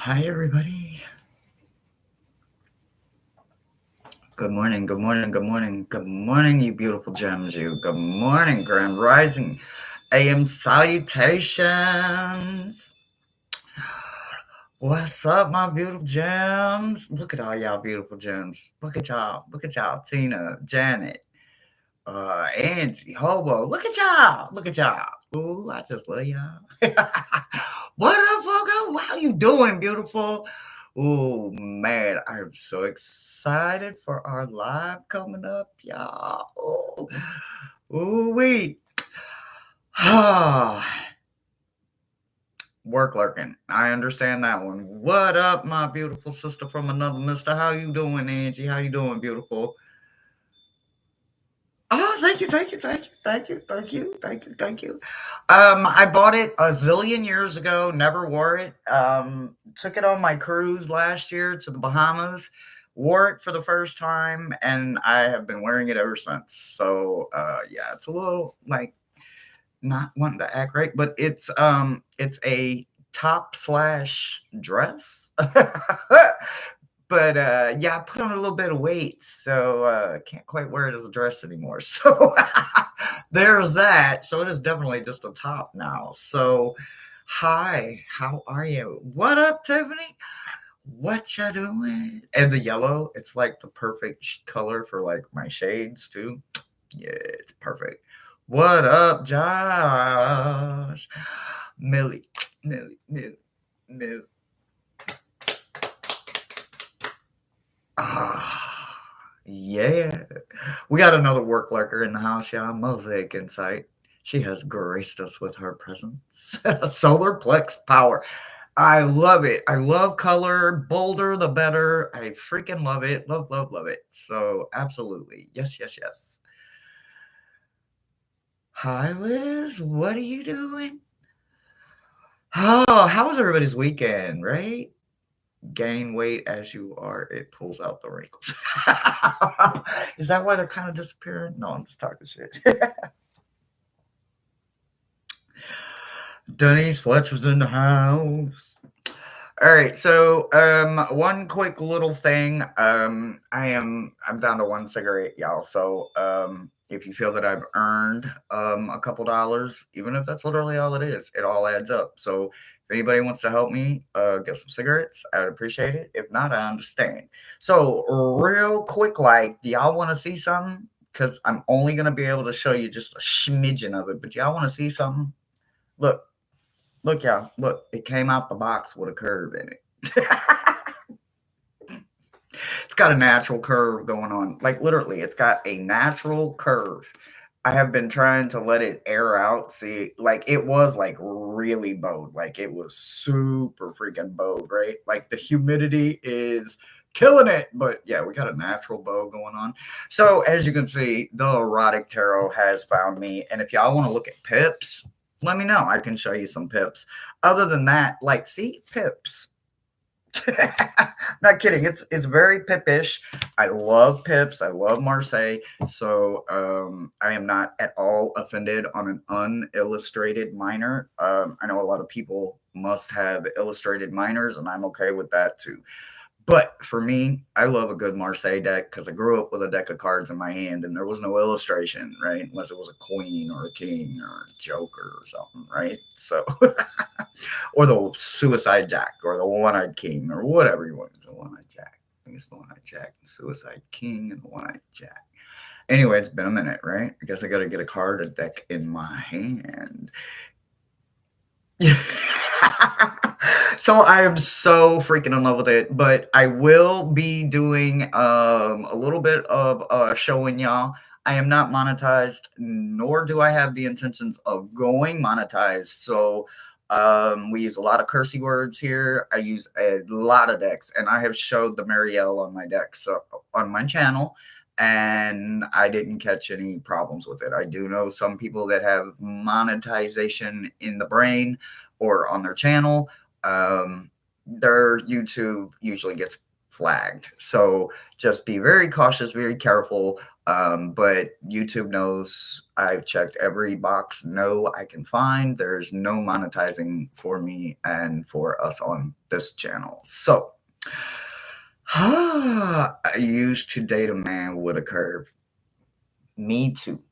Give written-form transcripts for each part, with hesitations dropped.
Hi, everybody. Good morning, good morning, good morning, good morning, you beautiful gems, you. Good morning, Grand Rising. AM salutations. What's up, my beautiful gems? Look at all y'all beautiful gems. Look at y'all. Look at y'all. Tina, Janet, Angie, Hobo. Look at y'all. Look at y'all. Ooh, I just love y'all. What up, Fogo? How you doing, beautiful? Oh man, I'm so excited for our live coming up, y'all. Ooh, wee. Work lurking. I understand that one. What up, my beautiful sister from another mister? How you doing, Angie? How you doing, beautiful? Oh, thank you, thank you, thank you, thank you, thank you, thank you, thank you. I bought it a zillion years ago, never wore it. Took it on my cruise last year to the Bahamas, wore it for the first time, and I have been wearing it ever since. So yeah, it's a little like not wanting to act right, but it's a top slash dress. But yeah, I put on a little bit of weight, so can't quite wear it as a dress anymore. So there's that. So it is definitely just a top now. So hi, how are you? What up, Tiffany? What you doing? And the yellow, it's like the perfect color for like my shades too. Yeah, it's perfect. What up, Josh? Millie, Millie. Ah, yeah. We got another work lurker in the house, y'all. Mosaic Insight. She has graced us with her presence. Solar Plex Power. I love it. I love color. Bolder, the better. I freaking love it. Love, love, love it. So, absolutely. Yes, yes, yes. Hi, Liz. What are you doing? Oh, how was everybody's weekend, right? Gain weight as you are, it pulls out the wrinkles. Is that why they're kind of disappearing? No, I'm just talking shit. Denise Fletcher's in the house. All right, so one quick little thing. I'm down to one cigarette, y'all. So if you feel that I've earned a couple dollars, even if that's literally all it is, it all adds up. So if anybody wants to help me get some cigarettes, I would appreciate it. If not, I understand. So real quick, like, do y'all want to see something? Because I'm only gonna be able to show you just a smidgen of it. But y'all want to see something? Look. Look, y'all. Look, it came out the box with a curve in it. It's got a natural curve going on. Like literally, it's got a natural curve. I have been trying to let it air out. See, like it was like really bowed. Like it was super freaking bowed, right? Like the humidity is killing it. But yeah, we got a natural bow going on. So as you can see, the erotic tarot has found me. And if y'all want to look at pips, let me know. I can show you some pips. Other than that, like see pips. Not kidding. It's very pippish. I love pips. I love Marseille. So I am not at all offended on an unillustrated minor. I know a lot of people must have illustrated minors, and I'm okay with that too. But for me, I love a good Marseille deck because I grew up with a deck of cards in my hand and there was no illustration, right? Unless it was a queen or a king or a joker or something, right? So, or the suicide jack or the one eyed king or whatever you want. The one eyed jack. I think it's the one eyed jack, the suicide king, and the one eyed jack. Anyway, it's been a minute, right? I guess I got to get a card, a deck in my hand. So I am so freaking in love with it, but I will be doing a little bit of showing y'all. I am not monetized, nor do I have the intentions of going monetized. So we use a lot of cursey words here. I use a lot of decks, and I have showed the Marielle on my deck, so on my channel, and I didn't catch any problems with it. I do know some people that have monetization in the brain or on their channel, their YouTube usually gets flagged. So just be very cautious, very careful. But YouTube knows I've checked every box no I can find. There's no monetizing for me and for us on this channel. So, I used to date a man with a curve. Me too.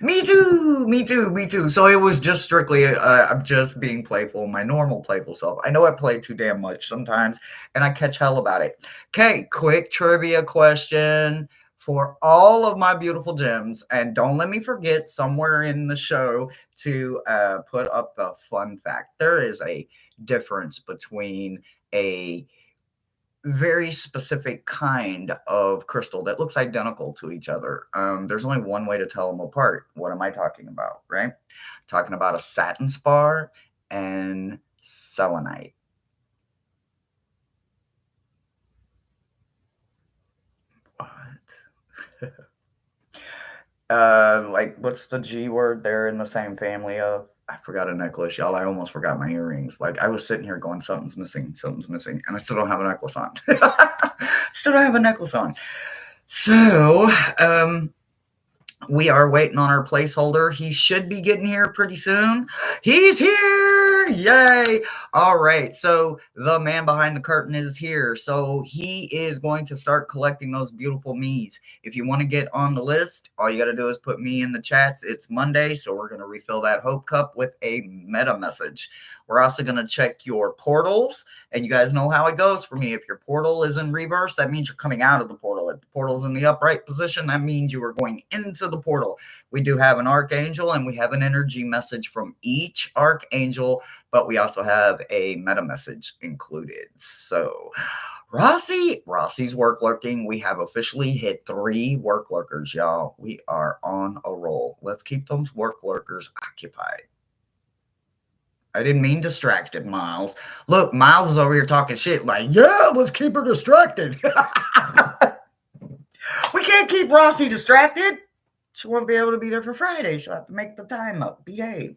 Me too, me too, me too. So it was just strictly, I'm just being playful, my normal playful self. I know I play too damn much sometimes, and I catch hell about it. Okay, quick trivia question for all of my beautiful gems, and don't let me forget somewhere in the show to put up the fun fact. There is a difference between a very specific kind of crystal that looks identical to each other. There's only one way to tell them apart. What am I talking about, right? Talking about a satin spar and selenite. What? Like, what's the G word? They're in the same family of. I forgot a necklace, y'all. I almost forgot my earrings. Like, I was sitting here going, something's missing, and I still don't have a necklace on. Still don't have a necklace on. So, we are waiting on our placeholder. He should be getting here pretty soon. He's here! Yay! All right. So the man behind the curtain is here. So he is going to start collecting those beautiful me's. If you want to get on the list, all you got to do is put me in the chats. It's Monday, so we're going to refill that hope cup with a meta message. We're also going to check your portals, and you guys know how it goes for me. If your portal is in reverse, that means you're coming out of the portal. If the portal's in the upright position, that means you are going into the portal. We do have an archangel, and we have an energy message from each archangel, but we also have a meta message included. So, Rossi's work lurking. We have officially hit 3 work lurkers, y'all. We are on a roll. Let's keep those work lurkers occupied. I didn't mean distracted, Miles. Look, Miles is over here talking shit like, yeah, let's keep her distracted. We can't keep Rossi distracted. She won't be able to be there for Friday. She'll have to make the time up. Behave.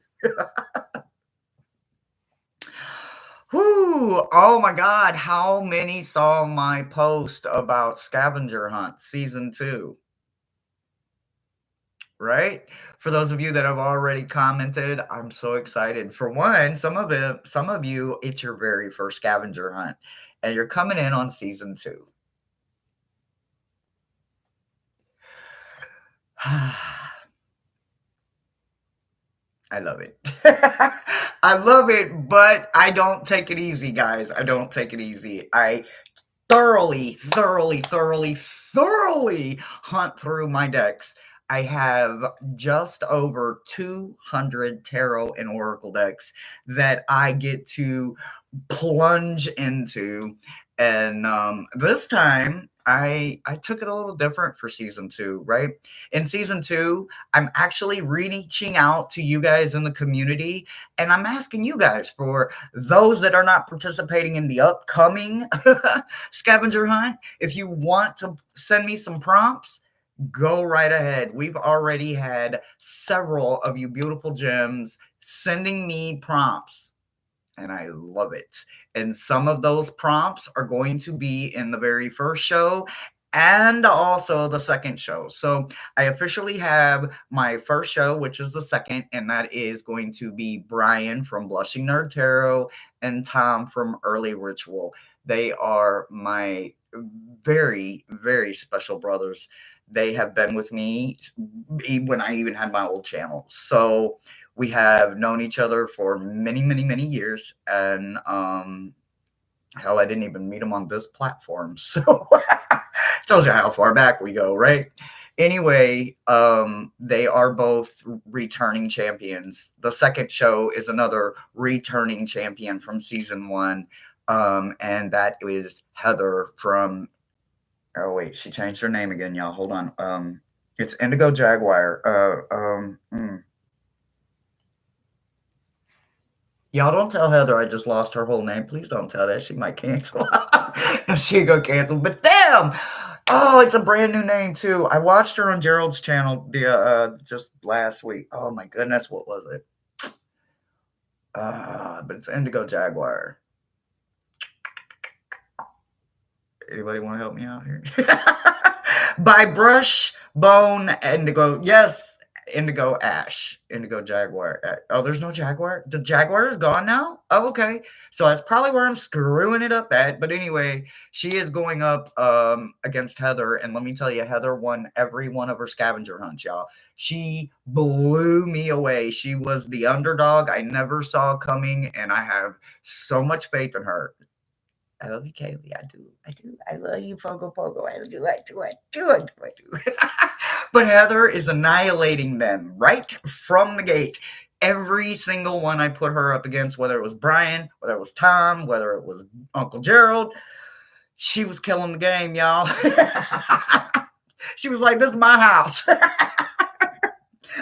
Whoo! Oh my God. How many saw my post about Scavenger Hunt Season 2? Right? For those of you that have already commented, I'm so excited. For one, some of you, it's your very first scavenger hunt, and you're coming in on season 2. I love it. I love it, but I don't take it easy, guys. I don't take it easy. I thoroughly hunt through my decks. I have just over 200 tarot and oracle decks that I get to plunge into. And this time, I took it a little different for season 2, right? In season 2, I'm actually reaching out to you guys in the community, and I'm asking you guys, for those that are not participating in the upcoming scavenger hunt, if you want to send me some prompts, go right ahead. We've already had several of you beautiful gems sending me prompts, and I love it. And some of those prompts are going to be in the very first show and also the second show. So I officially have my first show, which is the second, and that is going to be Brian from Blushing Nerd Tarot and Tom from Early Ritual. They are my very special brothers. They have been with me when I even had my old channel. So we have known each other for many years, and hell, I didn't even meet them on this platform. So tells you how far back we go, right? Anyway, they are both returning champions. The second show is another returning champion from season 1, and that is Heather from. Oh wait, she changed her name again, y'all. Hold on. It's Indigo Jaguar. Y'all don't tell Heather I just lost her whole name. Please don't tell that. She might cancel. She go cancel. But damn! Oh, it's a brand new name too. I watched her on Gerald's channel just last week. Oh my goodness, what was it? But it's Indigo Jaguar. Anybody want to help me out here? By Brush, Bone, Indigo. Yes, Indigo Ash. Indigo Jaguar. Oh, there's no Jaguar? The Jaguar is gone now? Oh, okay. So that's probably where I'm screwing it up at. But anyway, she is going up against Heather. And let me tell you, Heather won every one of her scavenger hunts, y'all. She blew me away. She was the underdog I never saw coming. And I have so much faith in her. I love you, Kaylee. I do. I do. I love you, Pogo Pogo. I do. I do. I do. I do. I do. But Heather is annihilating them right from the gate. Every single one I put her up against, whether it was Brian, whether it was Tom, whether it was Uncle Gerald, she was killing the game, y'all. She was like, "This is my house.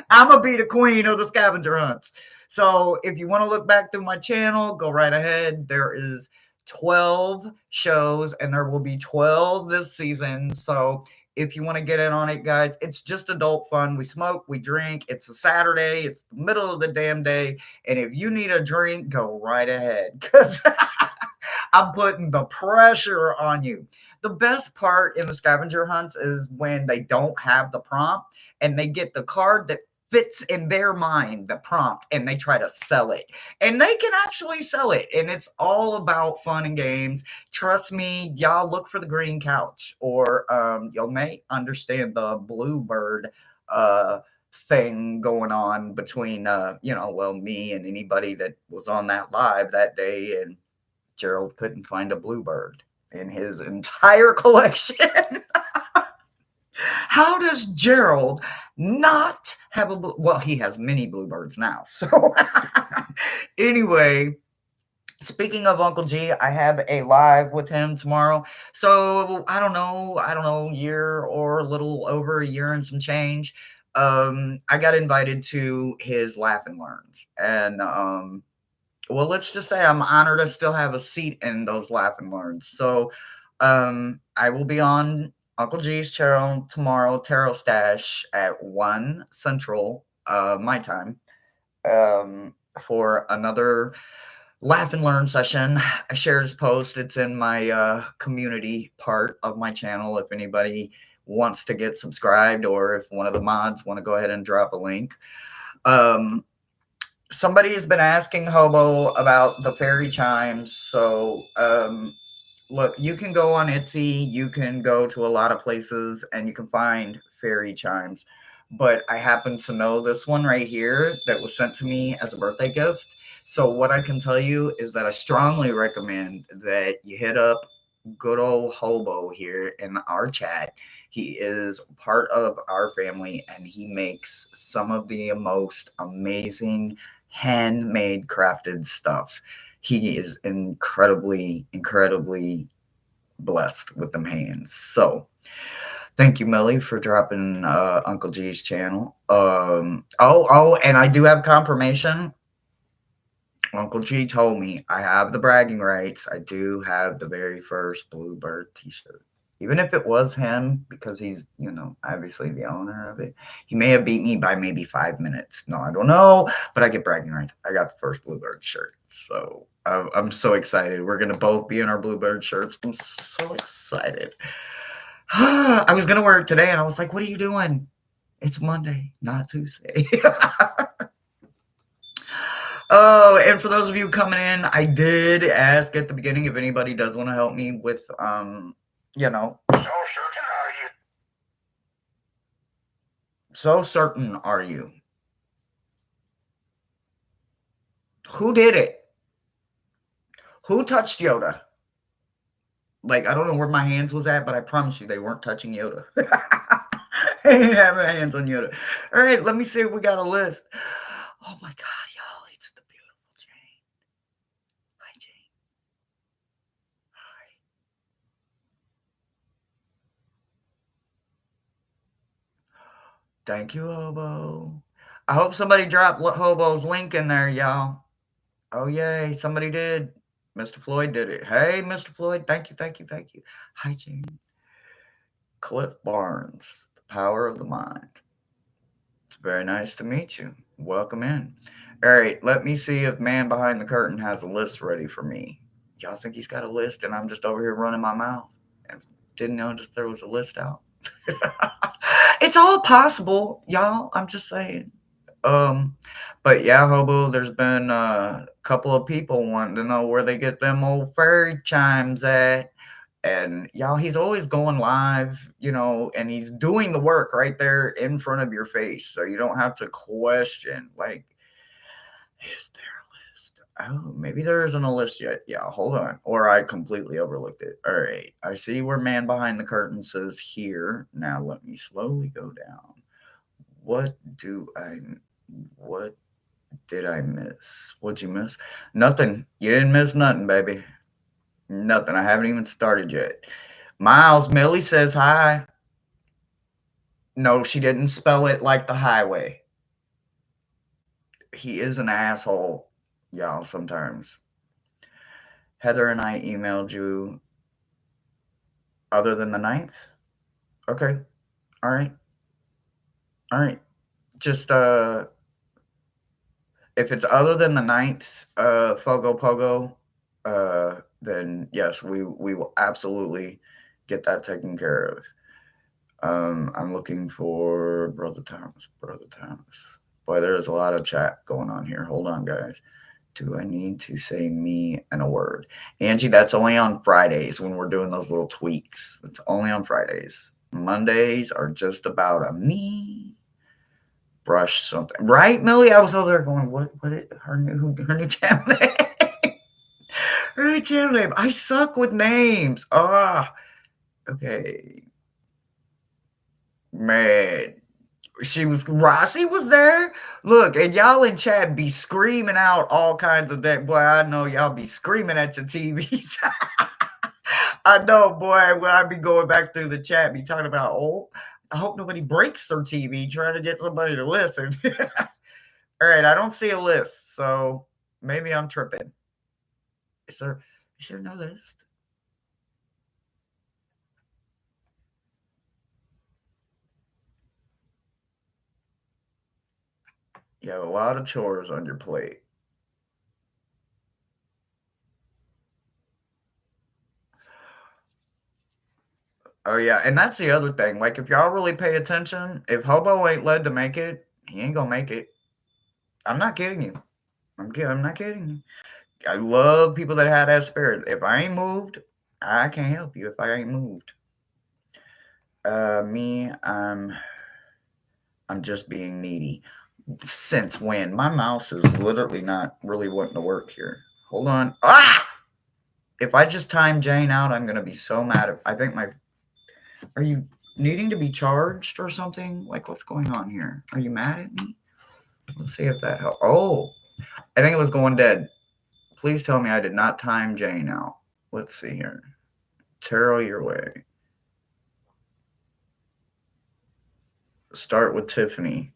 I'm gonna be the queen of the scavenger hunts." So if you want to look back through my channel, go right ahead. There is 12 shows and there will be 12 this season. So if you want to get in on it, guys, it's just adult fun. We smoke, we drink. It's a Saturday, it's the middle of the damn day. And if you need a drink, go right ahead because I'm putting the pressure on you. The best part in the scavenger hunts is when they don't have the prompt and they get the card that fits in their mind the prompt and they try to sell it and they can actually sell it and it's all about fun and games. Trust me, y'all look for the green couch or you may understand the bluebird uh thing going on between well, me and anybody that was on that live that day. And Gerald couldn't find a bluebird in his entire collection. How does Gerald not have a well, he has many bluebirds now. So anyway, speaking of Uncle G, I have a live with him tomorrow. So I don't know, year or a little over a year and some change. I got invited to his Laugh and Learns. And well, let's just say I'm honored to still have a seat in those Laugh and Learns. So I will be on Uncle G's channel tomorrow, Tarot Stash at 1 Central, my time, for another Laugh and Learn session. I shared his post. It's in my community part of my channel. If anybody wants to get subscribed or if one of the mods want to go ahead and drop a link. Somebody has been asking Hobo about the fairy chimes. So look, you can go on Etsy, you can go to a lot of places, and you can find fairy chimes. But I happen to know this one right here that was sent to me as a birthday gift. So what I can tell you is that I strongly recommend that you hit up good old Hobo here in our chat. He is part of our family, and he makes some of the most amazing handmade crafted stuff. He is incredibly, incredibly blessed with them hands. So thank you, Millie, for dropping Uncle G's channel. And I do have confirmation. Uncle G told me I have the bragging rights. I do have the very first Bluebird t-shirt. Even if it was him, because he's, obviously the owner of it, he may have beat me by maybe 5 minutes. No, I don't know, but I get bragging rights. I got the first Bluebird shirt. So I'm so excited. We're going to both be in our Bluebird shirts. I'm so excited. I was going to wear it today, and I was like, what are you doing? It's Monday, not Tuesday. Oh, and for those of you coming in, I did ask at the beginning if anybody does want to help me with, So certain are you? Who did it? Who touched Yoda? Like, I don't know where my hands was at, but I promise you they weren't touching Yoda. I didn't have my hands on Yoda. All right, let me see if we got a list. Oh my God, y'all, it's the beautiful Jane. Hi, Jane. Hi. Thank you, Hobo. I hope somebody dropped Hobo's link in there, y'all. Oh, yay, somebody did. Mr. Floyd did it. Hey, Mr. Floyd, thank you, thank you, thank you. Hi, Jane. Cliff Barnes, The Power of the Mind. It's very nice to meet you. Welcome in. All right, let me see if man behind the curtain has a list ready for me. Y'all think he's got a list and I'm just over here running my mouth and didn't notice there was a list out? It's all possible, y'all. I'm just saying. Um, but yeah, Hobo, there's been a couple of people wanting to know where they get them old fairy chimes at. And y'all, he's always going live, and he's doing the work right there in front of your face. So you don't have to question, like, is there a list? Oh, maybe there isn't a list yet. Yeah, hold on. Or I completely overlooked it. All right. I see where Man Behind the Curtain says here. Now let me slowly go down. What do I what did I miss? What'd you miss? Nothing. You didn't miss nothing, baby. Nothing. I haven't even started yet. Miles, Millie says hi. No, she didn't spell it like the highway. He is an asshole, y'all, sometimes. Heather and I emailed you other than the ninth. Okay. All right. All right. Just if it's other than the ninth, Fogo Pogo, then yes, we will absolutely get that taken care of. I'm looking for Brother Thomas. Brother Thomas. Boy, there's a lot of chat going on here. Hold on, guys. Do I need to say me and a word? Angie, that's only on Fridays when we're doing those little tweaks. That's only on Fridays. Mondays are just about a me brush something. Right, Millie? I was over there going, what her new channel name? Her new channel name. I suck with names. Ah. Okay. Man. Rossi was there. Look, and y'all in chat be screaming out all kinds of that. Boy, I know y'all be screaming at your TVs. I know, boy, when I be going back through the chat, be talking about, oh, I hope nobody breaks their TV trying to get somebody to listen. All right, I don't see a list, so maybe I'm tripping. Is there no list? You have a lot of chores on your plate. Oh yeah, and that's the other thing. Like if y'all really pay attention, if Hobo ain't led to make it, he ain't gonna make it. I'm not kidding you. I'm not kidding you. I love people that had that spirit. If I ain't moved, I can't help you if I ain't moved. Me, I'm just being needy. Since when? My mouse is literally not really wanting to work here. Hold on. Ah! If I just time Jane out, I'm gonna be so mad. I think my. Are you needing to be charged or something? Like what's going on here? Are you mad at me? Let's see if that helps. Oh, I think it was going dead. Please tell me I did not time Jane out. Let's see here. Tarot your way. Start with Tiffany.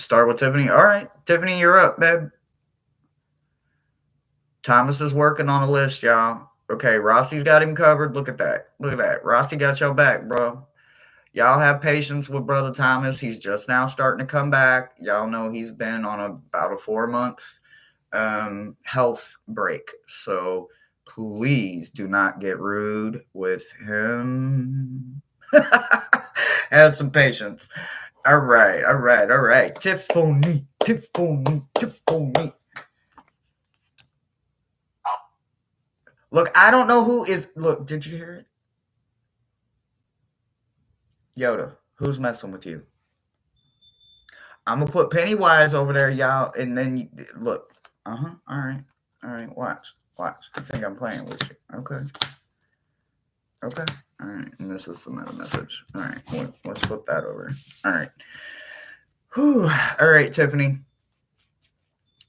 Start with Tiffany. All right, Tiffany, you're up, babe. Thomas is working on a list, y'all. Okay, Rossi's got him covered. Look at that. Look at that. Rossi got your back, bro. Y'all have patience with Brother Thomas. He's just now starting to come back. Y'all know he's been on about a 4-month health break. So please do not get rude with him. Have some patience. All right, all right, all right. Tiffany, Tiffany, Tiffany. Look, I don't know who is. Look, did you hear it? Yoda, who's messing with you? I'm gonna put Pennywise over there, y'all, and then look. All right, all right. Watch, watch. You think I'm playing with you? Okay, okay. All right. And this is another message. All right. Let's flip that over. All right. Whew. All right, Tiffany.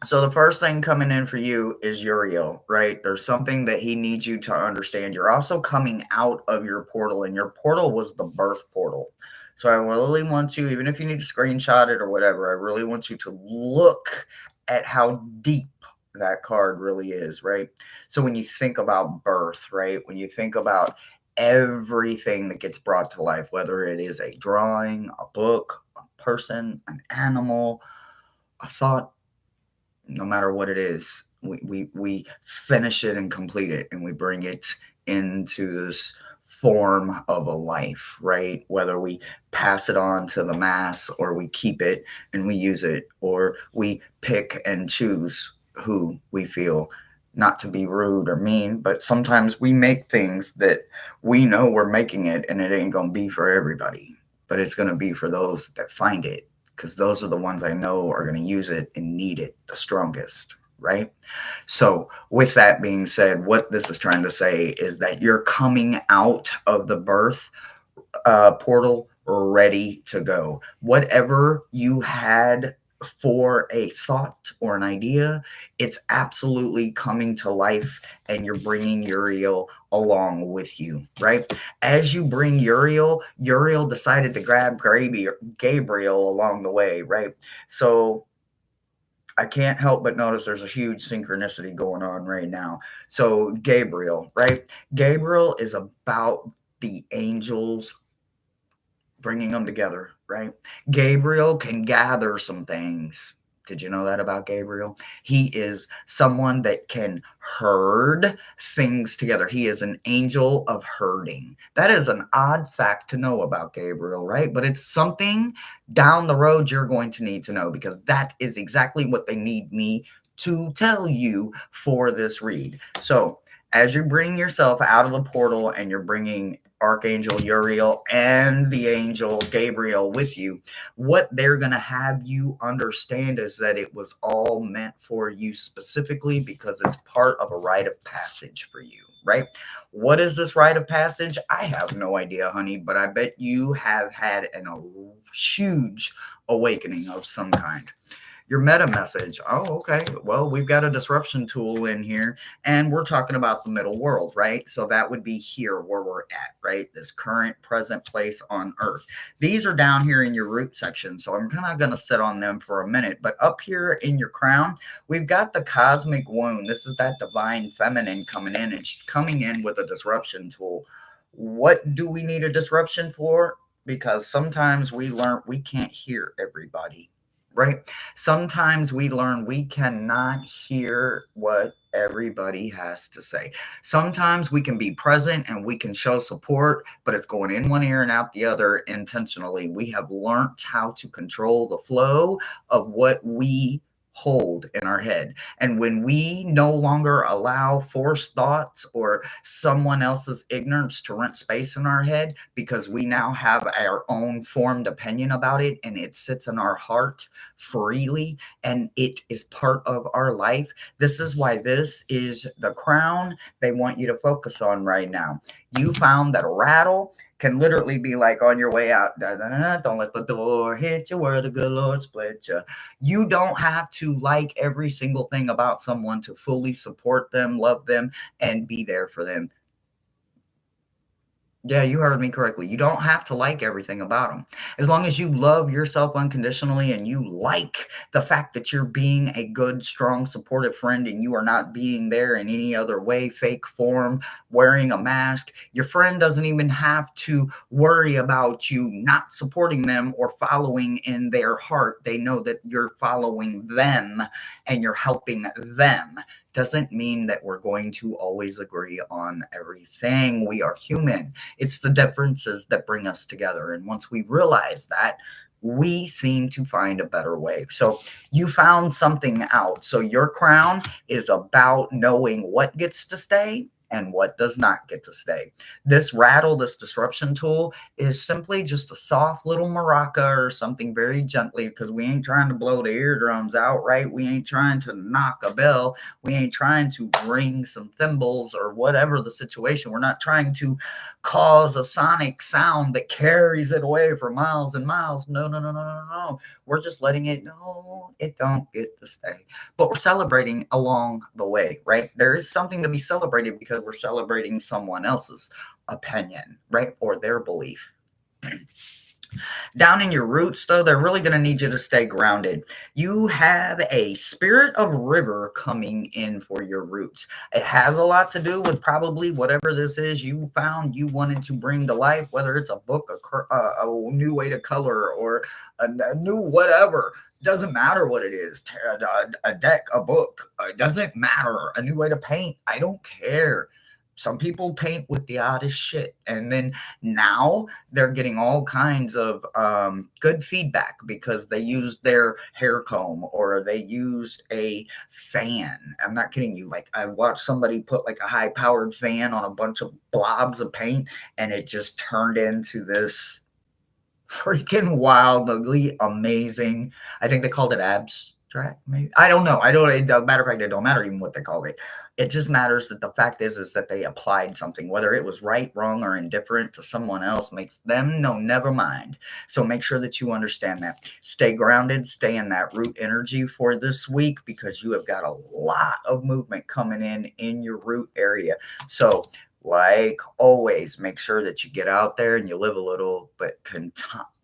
So the first thing coming in for you is Uriel, right? There's something that he needs you to understand. You're also coming out of your portal, and your portal was the birth portal. So I really want you, even if you need to screenshot it or whatever, I really want you to look at how deep that card really is, right? So when you think about birth, right? When you think about everything that gets brought to life, whether it is a drawing, a book, a person, an animal, a thought, no matter what it is, we finish it and complete it, and we bring it into this form of a life, right? Whether we pass it on to the mass or we keep it and we use it, or we pick and choose who we feel. Not to be rude or mean, but sometimes we make things that we know we're making it and it ain't going to be for everybody, but it's going to be for those that find it, because those are the ones I know are going to use it and need it the strongest, right? So, with that being said, what this is trying to say is that you're coming out of the birth portal ready to go. Whatever you had for a thought or an idea, it's absolutely coming to life, and you're bringing Uriel along with you, right? As you bring Uriel decided to grab Gabriel along the way, right? So I can't help but notice there's a huge synchronicity going on right now. So, Gabriel, right? Gabriel is about the angels bringing them together, right? Gabriel can gather some things. Did you know that about Gabriel? He is someone that can herd things together. He is an angel of herding. That is an odd fact to know about Gabriel, right? But it's something down the road you're going to need to know, because that is exactly what they need me to tell you for this read. So, as you bring yourself out of the portal and you're bringing Archangel Uriel and the angel Gabriel with you, what they're going to have you understand is that it was all meant for you specifically, because it's part of a rite of passage for you, right? What is this rite of passage? I have no idea, honey, but I bet you have had a huge awakening of some kind. Your meta message. Oh, okay. Well, we've got a disruption tool in here, and we're talking about the middle world, right? So that would be here where we're at, right? This current present place on Earth. These are down here in your root section, so I'm kind of going to sit on them for a minute. But up here in your crown, we've got the cosmic wound. This is that divine feminine coming in, and she's coming in with a disruption tool. What do we need a disruption for? Because sometimes we learn we can't hear everybody, right? Sometimes we learn we cannot hear what everybody has to say. Sometimes we can be present and we can show support, but it's going in one ear and out the other intentionally. We have learned how to control the flow of what we hold in our head. And when we no longer allow forced thoughts or someone else's ignorance to rent space in our head, because we now have our own formed opinion about it and it sits in our heart freely and it is part of our life. This is why this is the crown they want you to focus on right now. You found that a rattle can literally be like on your way out. Da, da, da, da, don't let the door hit you where the good Lord split you. You don't have to like every single thing about someone to fully support them, love them, and be there for them. Yeah, you heard me correctly. You don't have to like everything about them. As long as you love yourself unconditionally and you like the fact that you're being a good, strong, supportive friend and you are not being there in any other way, fake form, wearing a mask, your friend doesn't even have to worry about you not supporting them or following in their heart. They know that you're following them and you're helping them. Doesn't mean that we're going to always agree on everything. We are human. It's the differences that bring us together. And once we realize that, we seem to find a better way. So you found something out. So your crown is about knowing what gets to stay and what does not get to stay. This rattle, this disruption tool, is simply just a soft little maraca or something very gently, because we ain't trying to blow the eardrums out, right? We ain't trying to knock a bell. We ain't trying to ring some thimbles or whatever the situation. We're not trying to cause a sonic sound that carries it away for miles and miles. No, no, no, no, no, no. We're just letting it know it don't get to stay. But we're celebrating along the way, right? There is something to be celebrated because we're celebrating someone else's opinion, right? Or their belief. Down in your roots, though, they're really going to need you to stay grounded. You have a spirit of river coming in for your roots. It has a lot to do with probably whatever this is you found you wanted to bring to life, whether it's a book, a new way to color, or a new whatever. Doesn't matter what it is. A deck, a book. It doesn't matter. A new way to paint. I don't care. Some people paint with the oddest shit. And then now they're getting all kinds of good feedback because they used their hair comb or they used a fan. I'm not kidding you. Like, I watched somebody put like a high powered fan on a bunch of blobs of paint and it just turned into this freaking wildly amazing. I think they called it abstract, maybe. I don't know. I don't. It, matter of fact, it don't matter even what they called it. It just matters that the fact is that they applied something, whether it was right, wrong, or indifferent to someone else, makes them no. Never mind. So make sure that you understand that. Stay grounded. Stay in that root energy for this week because you have got a lot of movement coming in your root area. So like always, make sure that you get out there and you live a little, but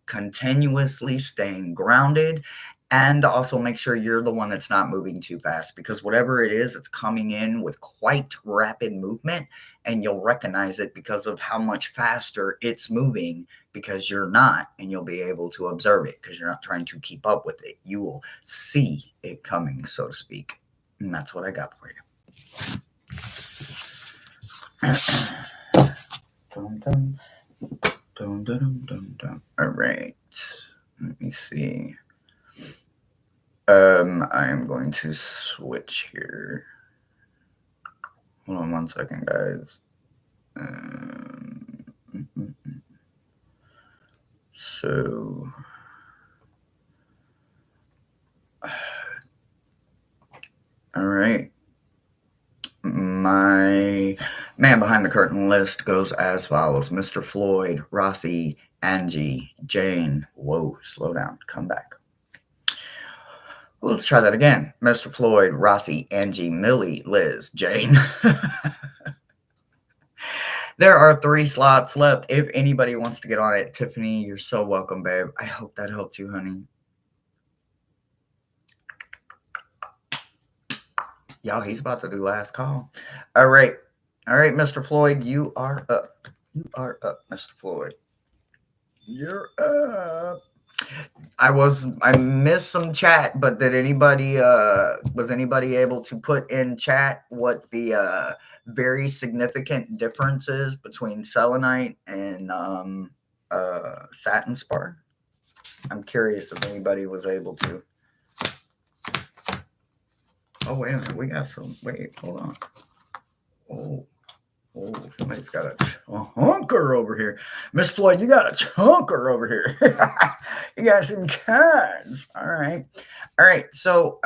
continuously staying grounded. And also make sure you're the one that's not moving too fast because whatever it is, it's coming in with quite rapid movement and you'll recognize it because of how much faster it's moving because you're not, and you'll be able to observe it because you're not trying to keep up with it. You will see it coming, so to speak. And that's what I got for you. Dum, dum, dum, dum, dum, dum. All right. Let me see. I am going to switch here. Hold on 1 second, guys. So, all right. My man behind the curtain list goes as follows: Mr. Floyd, Rossi, Angie, Jane. Whoa, slow down. Come back. Let's try that again. Mr. Floyd, Rossi, Angie, Millie, Liz, Jane. There are 3 slots left. If anybody wants to get on it, Tiffany, you're so welcome, babe. I hope that helped you, honey. Y'all, he's about to do last call. All right. All right, Mr. Floyd, you are up. You are up, Mr. Floyd. You're up. I missed some chat, but did anybody was anybody able to put in chat what the very significant differences between selenite and satin spar? I'm curious if anybody was able to. Oh, wait a minute. We got some. Wait, hold on. Oh, somebody's got a chunker over here. Miss Floyd, you got a chunker over here. You got some cards. All right. All right. So,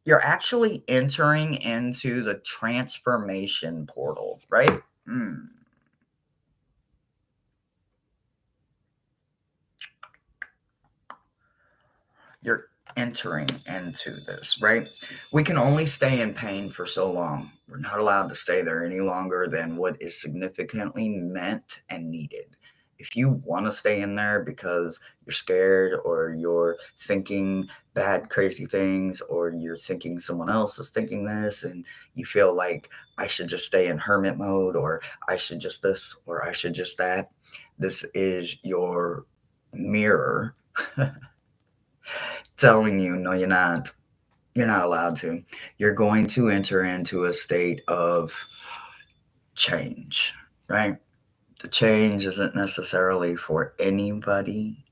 you're actually entering into the transformation portal, right? You're entering into this, right? We can only stay in pain for so long. We're not allowed to stay there any longer than what is significantly meant and needed. If you want to stay in there because you're scared or you're thinking bad, crazy things, or you're thinking someone else is thinking this and you feel like I should just stay in hermit mode or I should just this or I should just that, this is your mirror telling you, no, you're not. You're not allowed to. You're going to enter into a state of change, right? The change isn't necessarily for anybody.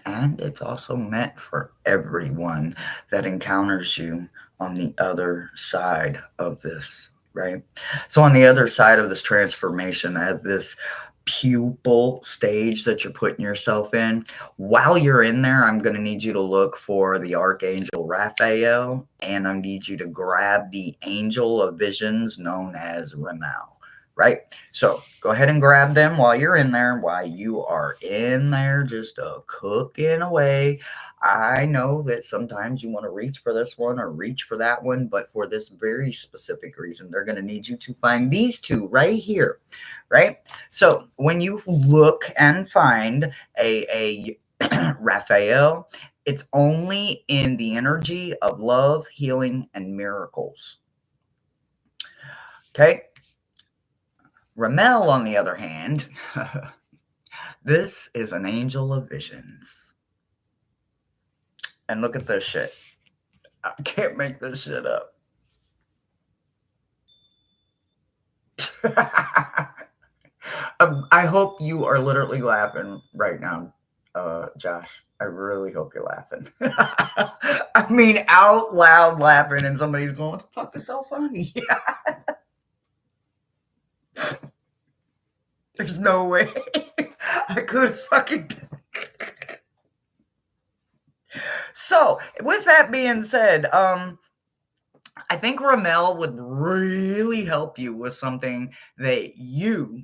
And it's also meant for everyone that encounters you on the other side of this, right? So, on the other side of this transformation, at this pupil stage that you're putting yourself in, while you're in there, I'm going to need you to look for the Archangel Raphael, and I need you to grab the angel of visions known as Ramel. Right? So go ahead and grab them while you're in there, while you are in there, just cooking away. I know that sometimes you want to reach for this one or reach for that one, but for this very specific reason, they're going to need you to find these 2 right here, right? So when you look and find a Raphael, it's only in the energy of love, healing, and miracles. Okay? Ramel, on the other hand, this is an angel of visions. And look at this shit. I can't make this shit up. I hope you are literally laughing right now, Josh. I really hope you're laughing. I mean, out loud laughing, and somebody's going, "What the fuck is so funny?" There's no way I could fucking. So, with that being said, I think Ramel would really help you with something that you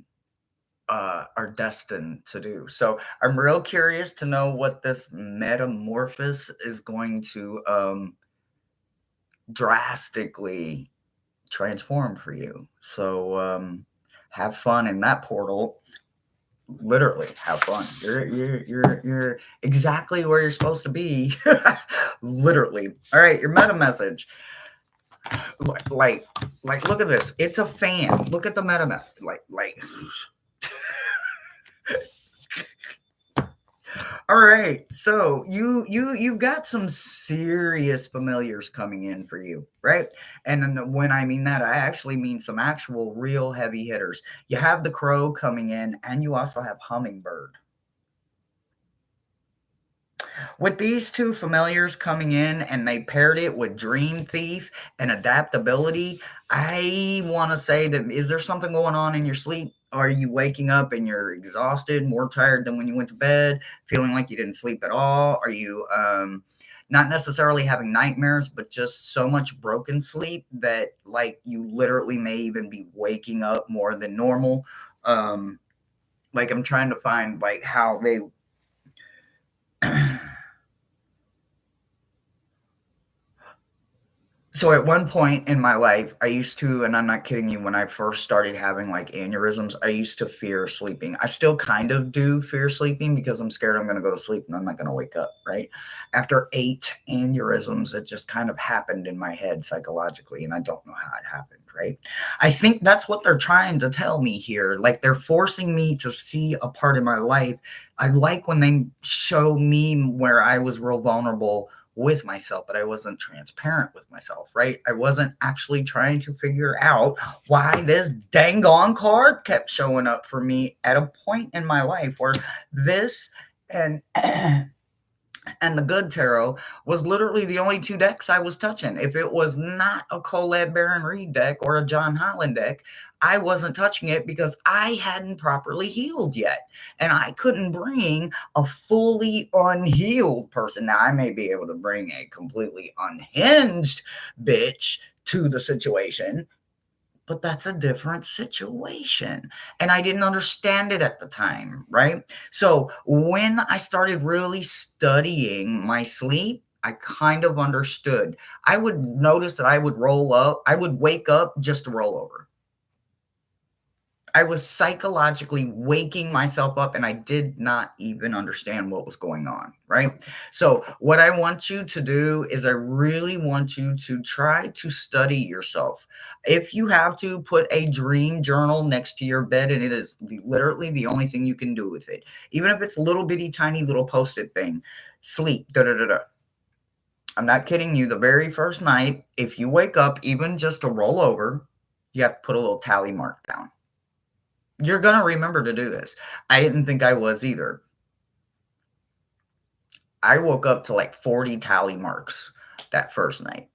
are destined to do. So I'm real curious to know what this metamorphosis is going to drastically transform for you. So have fun in that portal. Literally, have fun. You're exactly where you're supposed to be. Literally. All right, your meta message. Like, like, look at this. It's a fan. Look at the meta message. Like. All right. So you've got some serious familiars coming in for you, right? And then when I mean that, I actually mean some actual real heavy hitters. You have the crow coming in, and you also have hummingbird. With these two familiars coming in and they paired it with Dream Thief and adaptability, I want to say that is there something going on in your sleep? Are you waking up and you're exhausted, more tired than when you went to bed, feeling like you didn't sleep at all? Are you not necessarily having nightmares, but just so much broken sleep that like you literally may even be waking up more than normal? Like I'm trying to find like how they So at one point in my life, I used to, and I'm not kidding you, when I first started having like aneurysms, I used to fear sleeping. I still kind of do fear sleeping because I'm scared I'm going to go to sleep and I'm not going to wake up, right? After 8 aneurysms, it just kind of happened in my head psychologically, and I don't know how it happened, right? I think that's what they're trying to tell me here. Like they're forcing me to see a part of my life. I like when they show me where I was real vulnerable with myself, but I wasn't transparent with myself, right? I wasn't actually trying to figure out why this dang on card kept showing up for me at a point in my life where this and and the good tarot was literally the only two decks I was touching. If it was not a Colette Baron Reed deck or a John Holland deck, I wasn't touching it because I hadn't properly healed yet. And I couldn't bring a fully unhealed person. Now, I may be able to bring a completely unhinged bitch to the situation, but that's a different situation. And I didn't understand it at the time, right? So when I started really studying my sleep, I kind of understood. I would notice that I would roll up, I would wake up just to roll over. I was psychologically waking myself up and I did not even understand what was going on, right? So, what I want you to do is, I really want you to try to study yourself. If you have to, put a dream journal next to your bed, and it is literally the only thing you can do with it. Even if it's a little bitty, tiny little post it thing, sleep, da da da da. I'm not kidding you. The very first night, if you wake up, even just to roll over, you have to put a little tally mark down. You're going to remember to do this. I didn't think I was either. I woke up to like 40 tally marks that first night.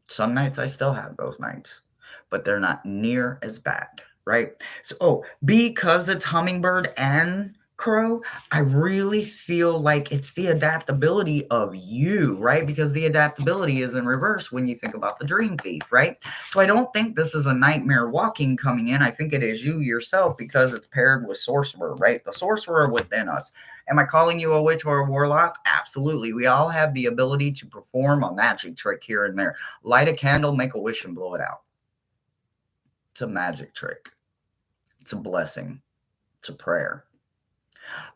Some nights I still have those nights, but they're not near as bad, right? So, because it's hummingbird and crow, I really feel like it's the adaptability of you, right? Because the adaptability is in reverse when you think about the dream thief, right? So I don't think this is a nightmare walking coming in. I think it is you yourself because it's paired with sorcerer, right? The sorcerer within us. Am I calling you a witch or a warlock? Absolutely. We all have the ability to perform a magic trick here and there. Light a candle, make a wish, and blow it out. It's a magic trick. It's a blessing. It's a prayer.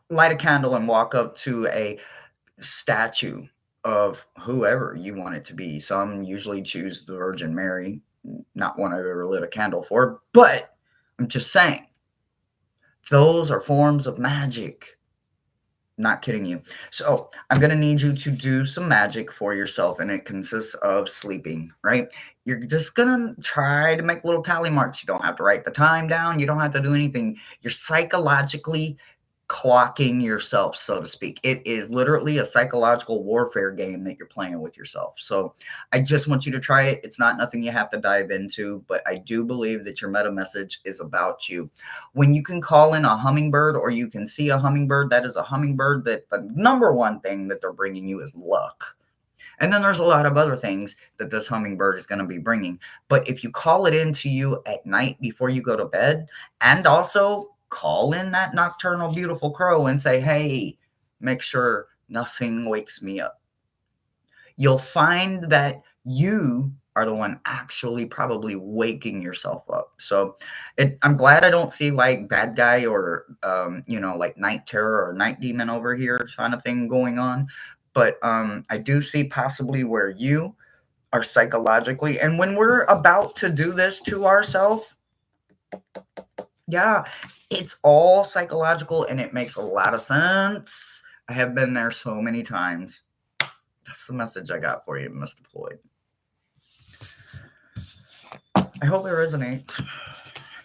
Light a candle and walk up to a statue of whoever you want it to be. Some usually choose the Virgin Mary, not one I've ever lit a candle for, but I'm just saying, those are forms of magic. Not kidding you. So I'm gonna need you to do some magic for yourself, and it consists of sleeping, right? You're just gonna try to make little tally marks. You don't have to write the time down, you don't have to do anything. You're psychologically clocking yourself, so to speak. It is literally a psychological warfare game that you're playing with yourself. So I just want you to try it. It's not nothing you have to dive into, but I do believe that your meta message is about you. When you can call in a hummingbird or you can see a hummingbird, that is a hummingbird that the number one thing that they're bringing you is luck. And then there's a lot of other things that this hummingbird is going to be bringing. But if you call it into you at night before you go to bed, and also call in that nocturnal beautiful crow and say, hey, make sure nothing wakes me up, you'll find that you are the one actually probably waking yourself up. So I'm glad I don't see like bad guy or, like night terror or night demon over here kind of thing going on. But I do see possibly where you are psychologically, and when we're about to do this to ourselves, yeah, it's all psychological and it makes a lot of sense. I have been there so many times. That's the message I got for you, Mr. Floyd. I hope it resonates.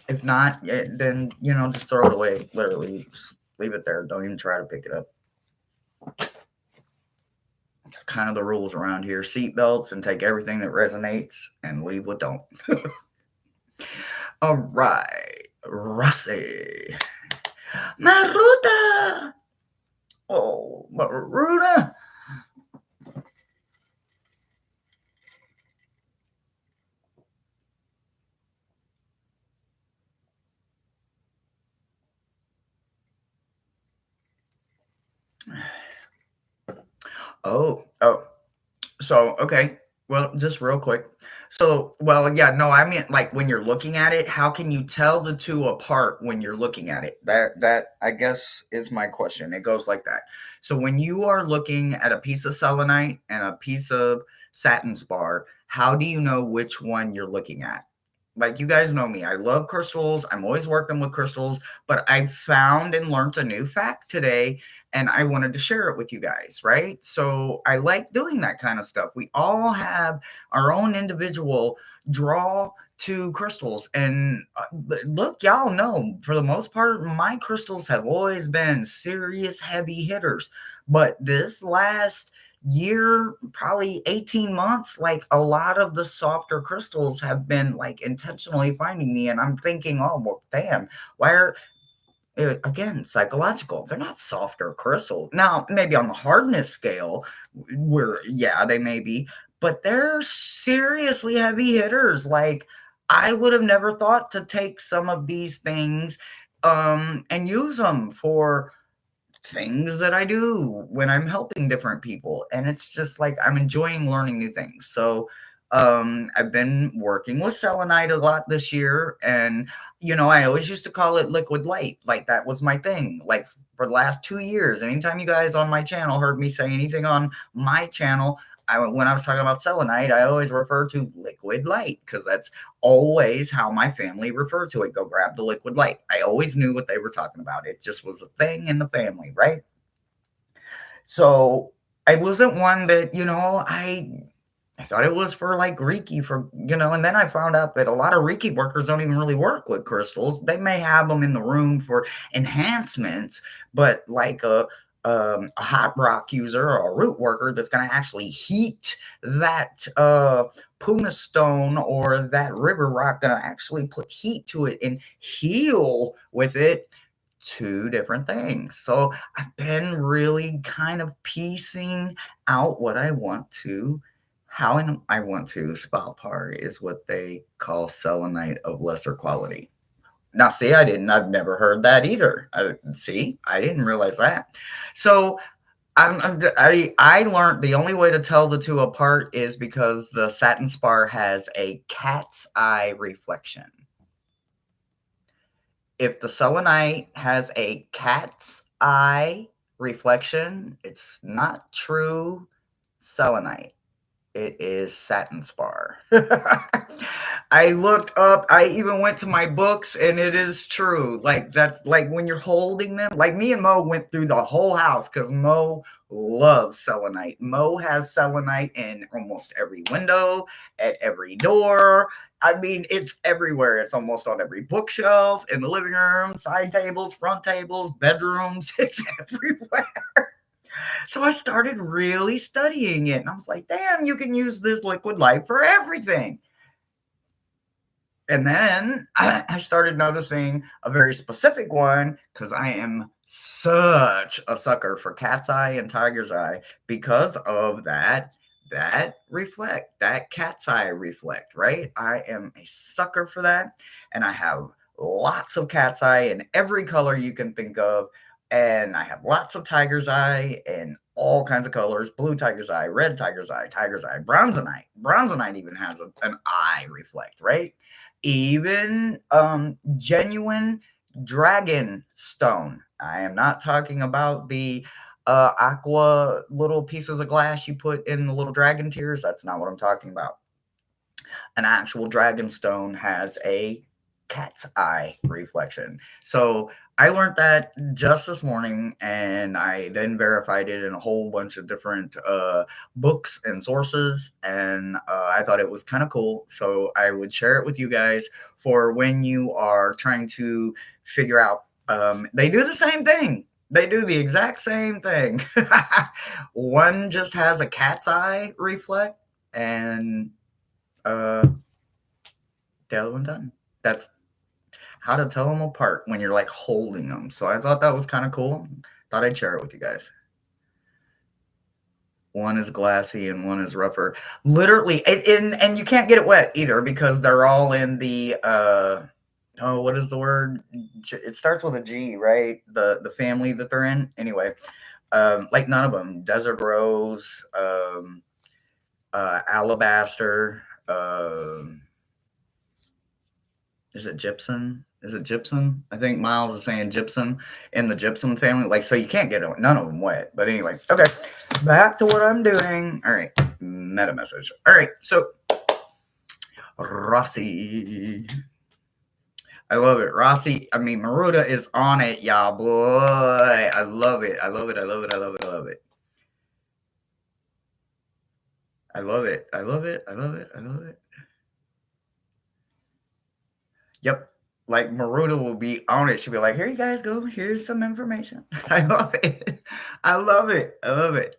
If not, then just throw it away. Literally, just leave it there. Don't even try to pick it up. It's kind of the rules around here. Seat belts and take everything that resonates and leave what don't. All right, Rossi. Maruta. Oh, Maruta. Oh. So, okay. Well, just real quick. So, well, yeah, no, I mean, like when you're looking at it, how can you tell the two apart when you're looking at it? That I guess is my question. It goes like that. So, when you are looking at a piece of selenite and a piece of satin spar, how do you know which one you're looking at? Like you guys know me, I love crystals. I'm always working with crystals, but I found and learned a new fact today and I wanted to share it with you guys, right? So I like doing that kind of stuff. We all have our own individual draw to crystals. And look, y'all know for the most part, my crystals have always been serious heavy hitters. But this last year, probably 18 months, like a lot of the softer crystals have been like intentionally finding me. And I'm thinking, oh, well, damn, why are again, psychological. They're not softer crystals. Now, maybe on the hardness scale, where yeah, they may be, but they're seriously heavy hitters. Like I would have never thought to take some of these things and use them for things that I do when I'm helping different people. And it's just like I'm enjoying learning new things. So I've been working with selenite a lot this year. And, I always used to call it liquid light. Like that was my thing. Like for the last 2 years, anytime you guys on my channel heard me say anything on my channel, when I was talking about selenite, I always refer to liquid light because that's always how my family referred to it. Go grab the liquid light. I always knew what they were talking about. It just was a thing in the family, right? So I wasn't one that, I thought it was for like Reiki and then I found out that a lot of Reiki workers don't even really work with crystals. They may have them in the room for enhancements, but like a hot rock user or a root worker that's going to actually heat that pumice stone or that river rock, going to actually put heat to it and heal with it. Two different things. So I've been really kind of piecing out what I want to how I want to spot par is what they call selenite of lesser quality. Now, see, I've never heard that either. I didn't realize that. So I learned the only way to tell the two apart is because the satin spar has a cat's eye reflection. If the selenite has a cat's eye reflection, it's not true selenite. It is satin spar. I looked up, I even went to my books, and it is true. Like, that's like when you're holding them. Like, me and Mo went through the whole house because Mo loves selenite. Mo has selenite in almost every window, at every door. I mean, it's everywhere. It's almost on every bookshelf, in the living room, side tables, front tables, bedrooms. It's everywhere. So I started really studying it, and I was like, damn, you can use this liquid light for everything. And then I started noticing a very specific one because I am such a sucker for cat's eye and tiger's eye because of that cat's eye reflect, right? I am a sucker for that, and I have lots of cat's eye in every color you can think of, and I have lots of tiger's eye in all kinds of colors: blue tiger's eye, red tiger's eye, bronzonite. Bronzonite even has an eye reflect, right? Even genuine dragon stone. I am not talking about the aqua little pieces of glass you put in the little dragon tears. That's not what I'm talking about. An actual dragon stone has a cat's eye reflection. So I learned that just this morning, and I then verified it in a whole bunch of different books and sources. And I thought it was kind of cool. So I would share it with you guys for when you are trying to figure out. They do the same thing. They do the exact same thing. One just has a cat's eye reflect, and uh, the other one doesn't. That's how to tell them apart when you're like holding them. So I thought that was kind of cool. Thought I'd share it with you guys. One is glassy and one is rougher. Literally, and you can't get it wet either because they're all in the what is the word? It starts with a G, right? The family that they're in. Anyway, like none of them. Desert rose, alabaster. Is it gypsum? Is it gypsum? I think Miles is saying gypsum in the gypsum family. Like, so you can't get none of them wet. But anyway, okay. Back to what I'm doing. All right. Meta message. All right. So, Rossi. I love it. Rossi, I mean, Maruda is on it, y'all, boy. I love it. I love it. I love it. I love it. I love it. I love it. I love it. I love it. I love it. Yep. Like Maruda will be on it. She'll be like, here you guys go. Here's some information. I love it. I love it. I love it.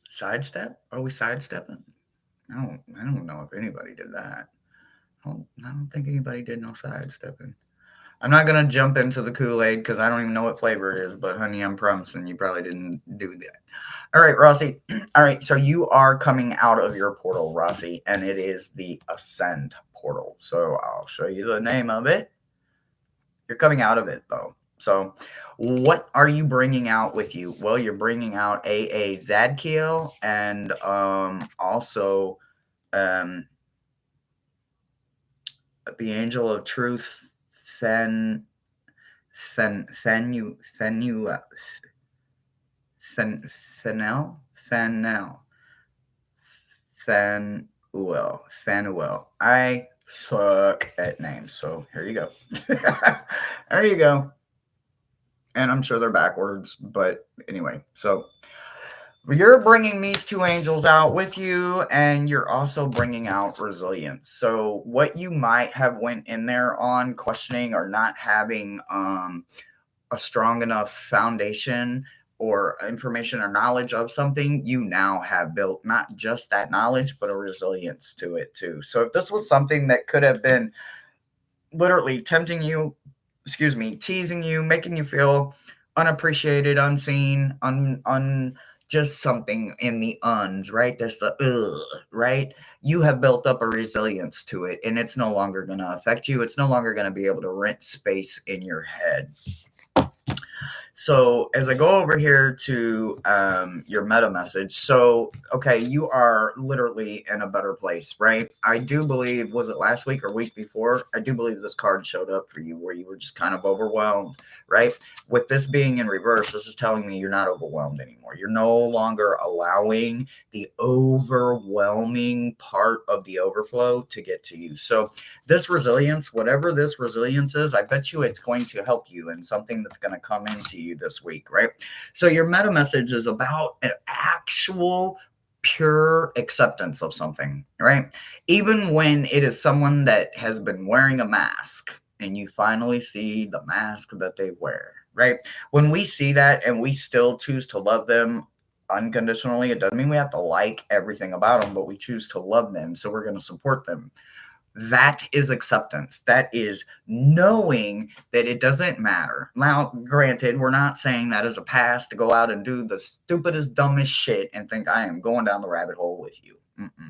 Sidestep? Are we sidestepping? I don't know if anybody did that. I don't think anybody did no sidestepping. I'm not gonna jump into the Kool-Aid because I don't even know what flavor it is, but honey, I'm promising you probably didn't do that. All right, Rossi. All right, so you are coming out of your portal, Rossi, and it is the Ascend portal. So I'll show you the name of it. You're coming out of it though. So what are you bringing out with you? Well, you're bringing out a Zadkiel and also the Angel of Truth, Fen Fen Fenu Fenu Fen Fennel Fennel Fanuel. I suck at names, so here you go. There you go. And I'm sure they're backwards, but anyway. So you're bringing these two angels out with you, and you're also bringing out resilience. So what you might have went in there on questioning or not having a strong enough foundation or information or knowledge of something, you now have built not just that knowledge, but a resilience to it too. So if this was something that could have been literally tempting you, teasing you, making you feel unappreciated, unseen, just something in the uns, right? There's the right? You have built up a resilience to it, and it's no longer going to affect you. It's no longer going to be able to rent space in your head. So as I go over here to your meta message, so okay, you are literally in a better place, right? I do believe, was it last week or week before? I do believe this card showed up for you where you were just kind of overwhelmed, right? With this being in reverse, this is telling me you're not overwhelmed anymore. You're no longer allowing the overwhelming part of the overflow to get to you. So this resilience, whatever this resilience is, I bet you it's going to help you in something that's going to come into you this week, right? So your meta message is about an actual pure acceptance of something, right? Even when it is someone that has been wearing a mask and you finally see the mask that they wear, right? When we see that and we still choose to love them unconditionally, it doesn't mean we have to like everything about them, but we choose to love them. So we're going to support them. That is acceptance. That is knowing that it doesn't matter. Now, granted, we're not saying that as a pass to go out and do the stupidest, dumbest shit and think I am going down the rabbit hole with you.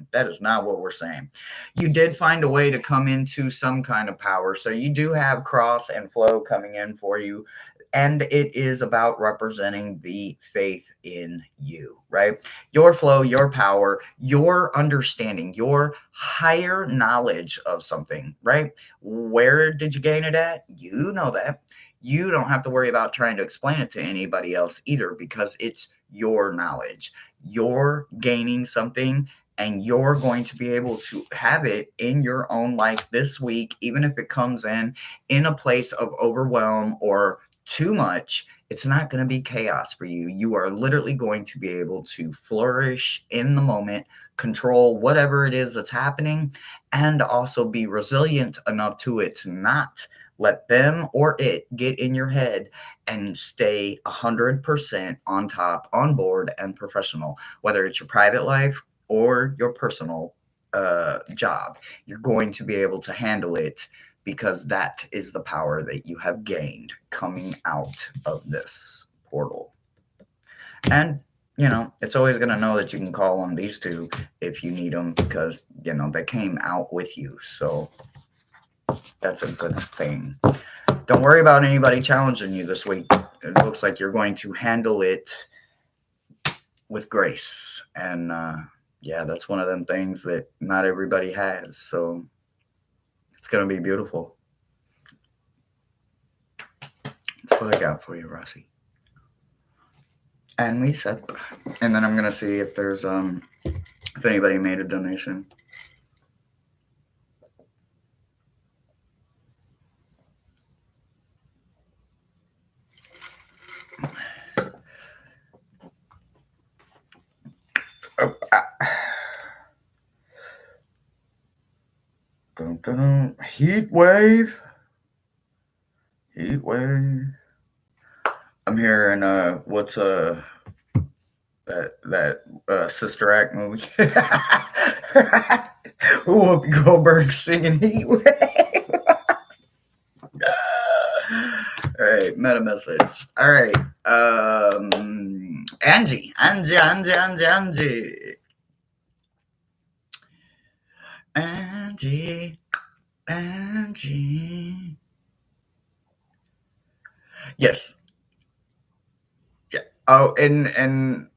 That is not what we're saying. You did find a way to come into some kind of power. So you do have cross and flow coming in for you. And it is about representing the faith in you, right? Your flow, your power, your understanding, your higher knowledge of something, right? Where did you gain it at? You know that. You don't have to worry about trying to explain it to anybody else either because it's your knowledge. You're gaining something and you're going to be able to have it in your own life this week, even if it comes in a place of overwhelm or too much. It's not going to be chaos for you. You are literally going to be able to flourish in the moment, control whatever it is that's happening, and also be resilient enough to it to not let them or it get in your head and stay 100% on top, on board, and professional, whether it's your private life or your personal job. You're going to be able to handle it because that is the power that you have gained coming out of this portal. And, it's always going to know that you can call on these two if you need them because, they came out with you. So that's a good thing. Don't worry about anybody challenging you this week. It looks like you're going to handle it with grace. And, yeah, that's one of them things that not everybody has. So it's going to be beautiful. That's what I got for you, Rossi. And we said, and then I'm gonna see if there's if anybody made a donation. Oh, Heat wave. Heat wave. I'm hearing what's that Sister Act movie? Whoopi Goldberg singing Heat Wave. All right, meta message. All right, Angie. Angie. Yes. Yeah. Oh, and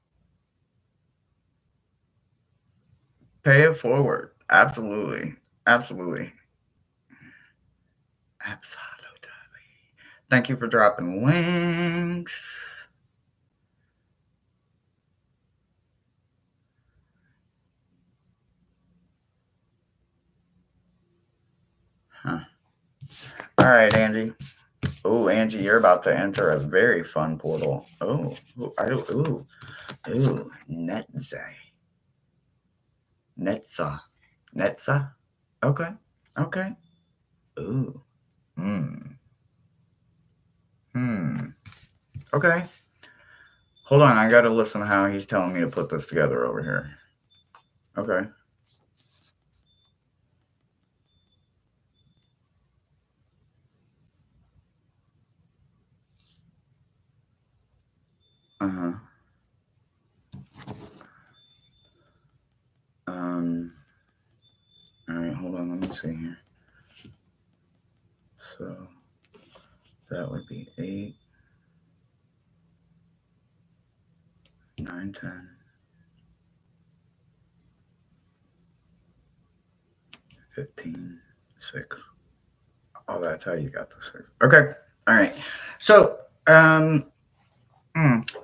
pay it forward. Absolutely. Absolutely. Absolutely. Thank you for dropping links. Huh. All right, Angie. Oh, Angie, you're about to enter a very fun portal. Oh, Netza. Netza. Netza? Okay. Okay. Ooh. Hmm. Okay. Hold on, I gotta listen to how he's telling me to put this together over here. Okay. Uh-huh. All right, hold on, let me see here. So that would be 8. 9, 10, 15, 6. Oh, that's how you got the 6. Okay. All right. So,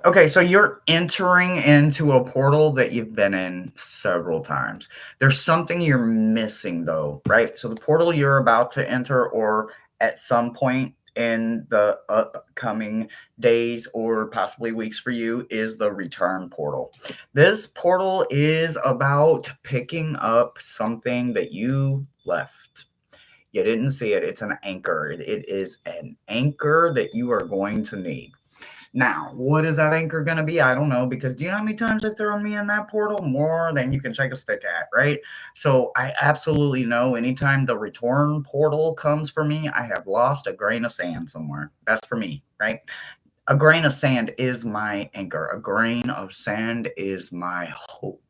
okay, so you're entering into a portal that you've been in several times. There's something you're missing, though, right? So the portal you're about to enter, or at some point in the upcoming days or possibly weeks for you, is the return portal. This portal is about picking up something that you left. You didn't see it. It's an anchor. It is an anchor that you are going to need. Now, what is that anchor going to be? I don't know, because do you know how many times they've thrown me in that portal? More than you can shake a stick at, right? So I absolutely know anytime the return portal comes for me, I have lost a grain of sand somewhere. That's for me, right? A grain of sand is my anchor. A grain of sand is my hope.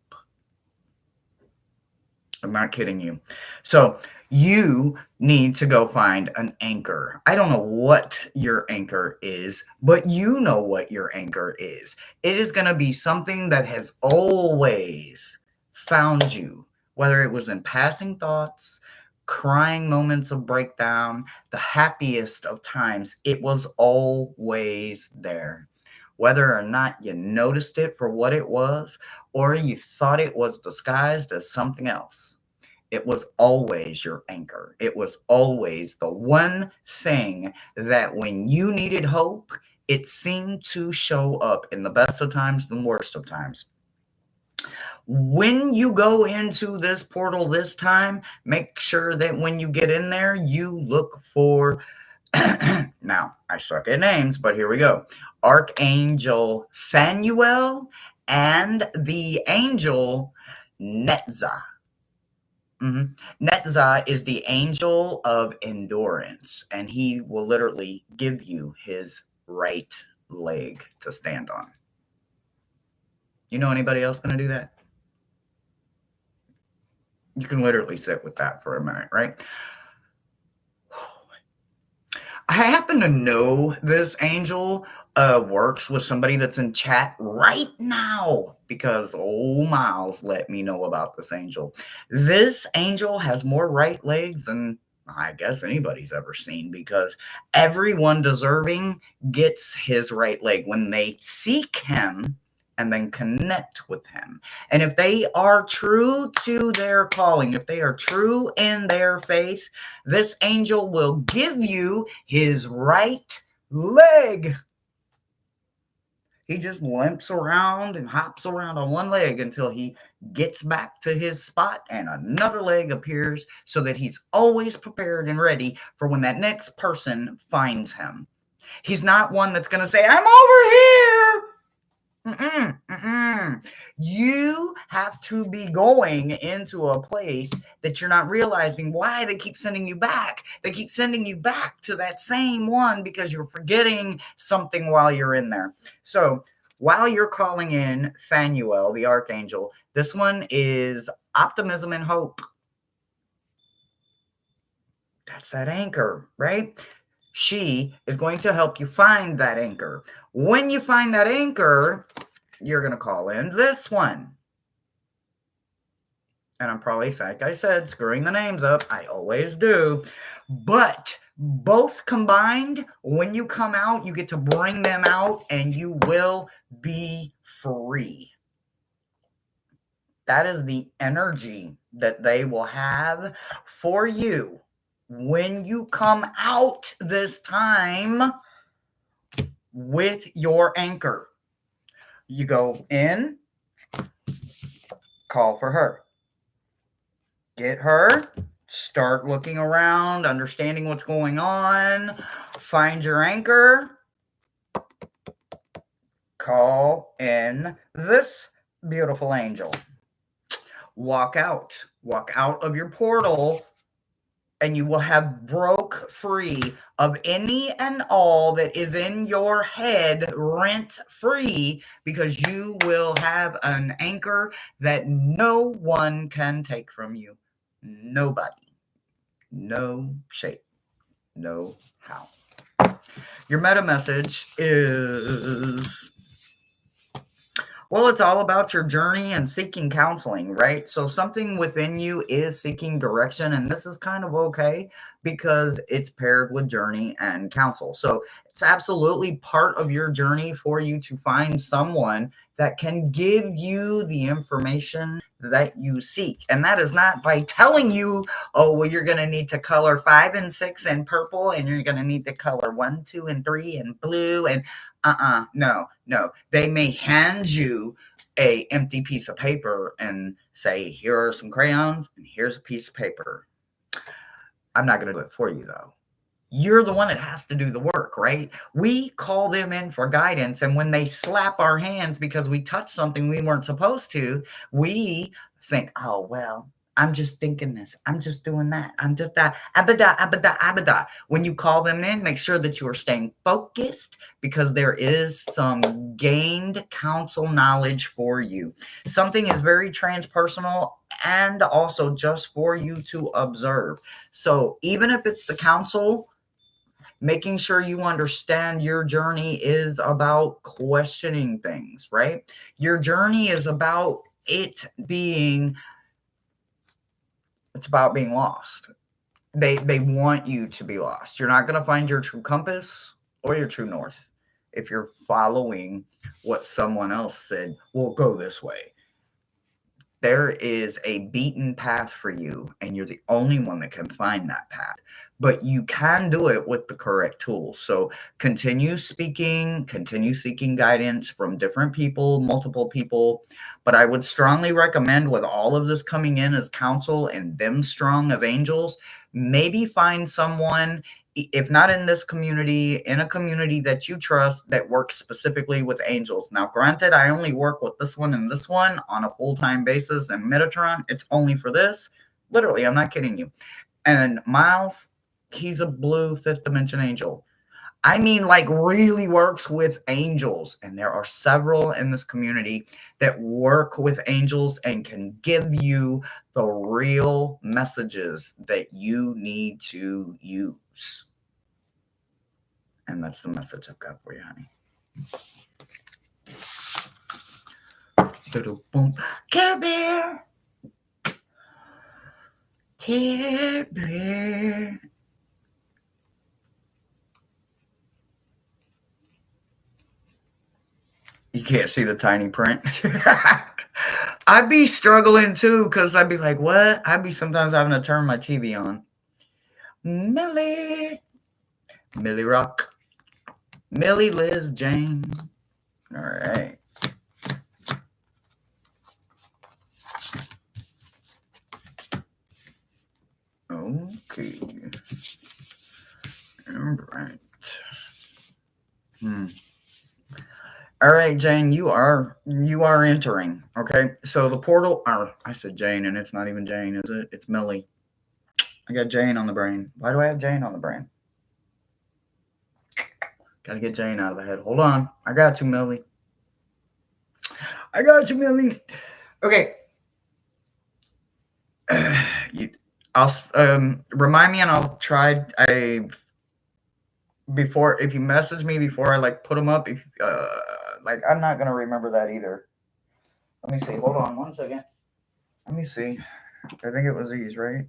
I'm not kidding you. So you need to go find an anchor. I don't know what your anchor is, but you know what your anchor is. It is going to be something that has always found you, whether it was in passing thoughts, crying moments of breakdown, the happiest of times. It was always there. Whether or not you noticed it for what it was, or you thought it was disguised as something else, it was always your anchor. It was always the one thing that when you needed hope, it seemed to show up in the best of times, the worst of times. When you go into this portal this time, make sure that when you get in there, you look for now, I suck at names, but here we go. Archangel Phanuel and the angel Netza. Netza is the angel of endurance, and he will literally give you his right leg to stand on. You know anybody else going to do that? You can literally sit with that for a minute, right? I happen to know this angel works with somebody that's in chat right now because Miles let me know about this angel. This angel has more right legs than I guess anybody's ever seen, because everyone deserving gets his right leg when they seek him and then connect with him. And if they are true to their calling, if they are true in their faith, this angel will give you his right leg. He just limps around and hops around on one leg until he gets back to his spot and another leg appears, so that he's always prepared and ready for when that next person finds him. He's not one that's going to say, "I'm over here." You have to be going into a place that you're not realizing why they keep sending you back. They keep sending you back to that same one because you're forgetting something while you're in there. So while you're calling in Phanuel, the archangel, this one is optimism and hope. That's that anchor, right? She is going to help you find that anchor. When you find that anchor, you're going to call in this one. And I'm probably, like I said, screwing the names up. I always do. But both combined, when you come out, you get to bring them out and you will be free. That is the energy that they will have for you when you come out this time with your anchor. You go in, call for her. Get her, start looking around, understanding what's going on, find your anchor, call in this beautiful angel. Walk out of your portal, and you will have broke free of any and all that is in your head rent free, because you will have an anchor that no one can take from you. Nobody. No shape. No how. Your meta message is Well, it's all about your journey and seeking counseling, right? So something within you is seeking direction, and this is kind of okay because it's paired with journey and counsel. So it's absolutely part of your journey for you to find someone that can give you the information that you seek. And that is not by telling you, oh, well, you're going to need to color 5 and 6 in purple, and you're going to need to color 1, 2, and 3 in blue, and no, no. They may hand you a empty piece of paper and say, here are some crayons and here's a piece of paper. I'm not going to do it for you though. You're the one that has to do the work, right? We call them in for guidance. And when they slap our hands because we touched something we weren't supposed to, we think, oh, well, I'm just thinking this. I'm just doing that. I'm just that. Abada, abada, abada. When you call them in, make sure that you are staying focused because there is some gained counsel knowledge for you. Something is very transpersonal and also just for you to observe. So even if it's the counsel, making sure you understand your journey is about questioning things, right? Your journey is about it's about being lost. They want you to be lost. You're not going to find your true compass or your true north if you're following what someone else said, well, go this way. There is a beaten path for you, and you're the only one that can find that path. But you can do it with the correct tools. So continue speaking, continue seeking guidance from different people, multiple people. But I would strongly recommend, with all of this coming in as counsel and them strong of angels, maybe find someone, if not in this community, in a community that you trust that works specifically with angels. Now, granted, I only work with this one and this one on a full-time basis, and Metatron, it's only for this. Literally, I'm not kidding you. And Miles, he's a blue fifth dimension angel. I mean, like, really works with angels. And there are several in this community that work with angels and can give you the real messages that you need to use. And that's the message I've got for you, honey. Care Bear. Care Bear. You can't see the tiny print. I'd be struggling too, because I'd be like, what? I'd be sometimes having to turn my TV on. Millie Rock. Millie, Liz, Jane. All right. Okay. All right. All right, Jane, you are entering. Okay. So the portal, or I said Jane, and it's not even Jane, is it? It's Millie. I got Jane on the brain. Why do I have Jane on the brain? Gotta get Jane out of the head. Hold on. I got you, Millie. I got you, Millie. Okay. I'll remind me, and I'll try. Before, if you message me before I like put them up, if like, I'm not gonna remember that either. Let me see. Hold on 1 second. Let me see. I think it was these, right?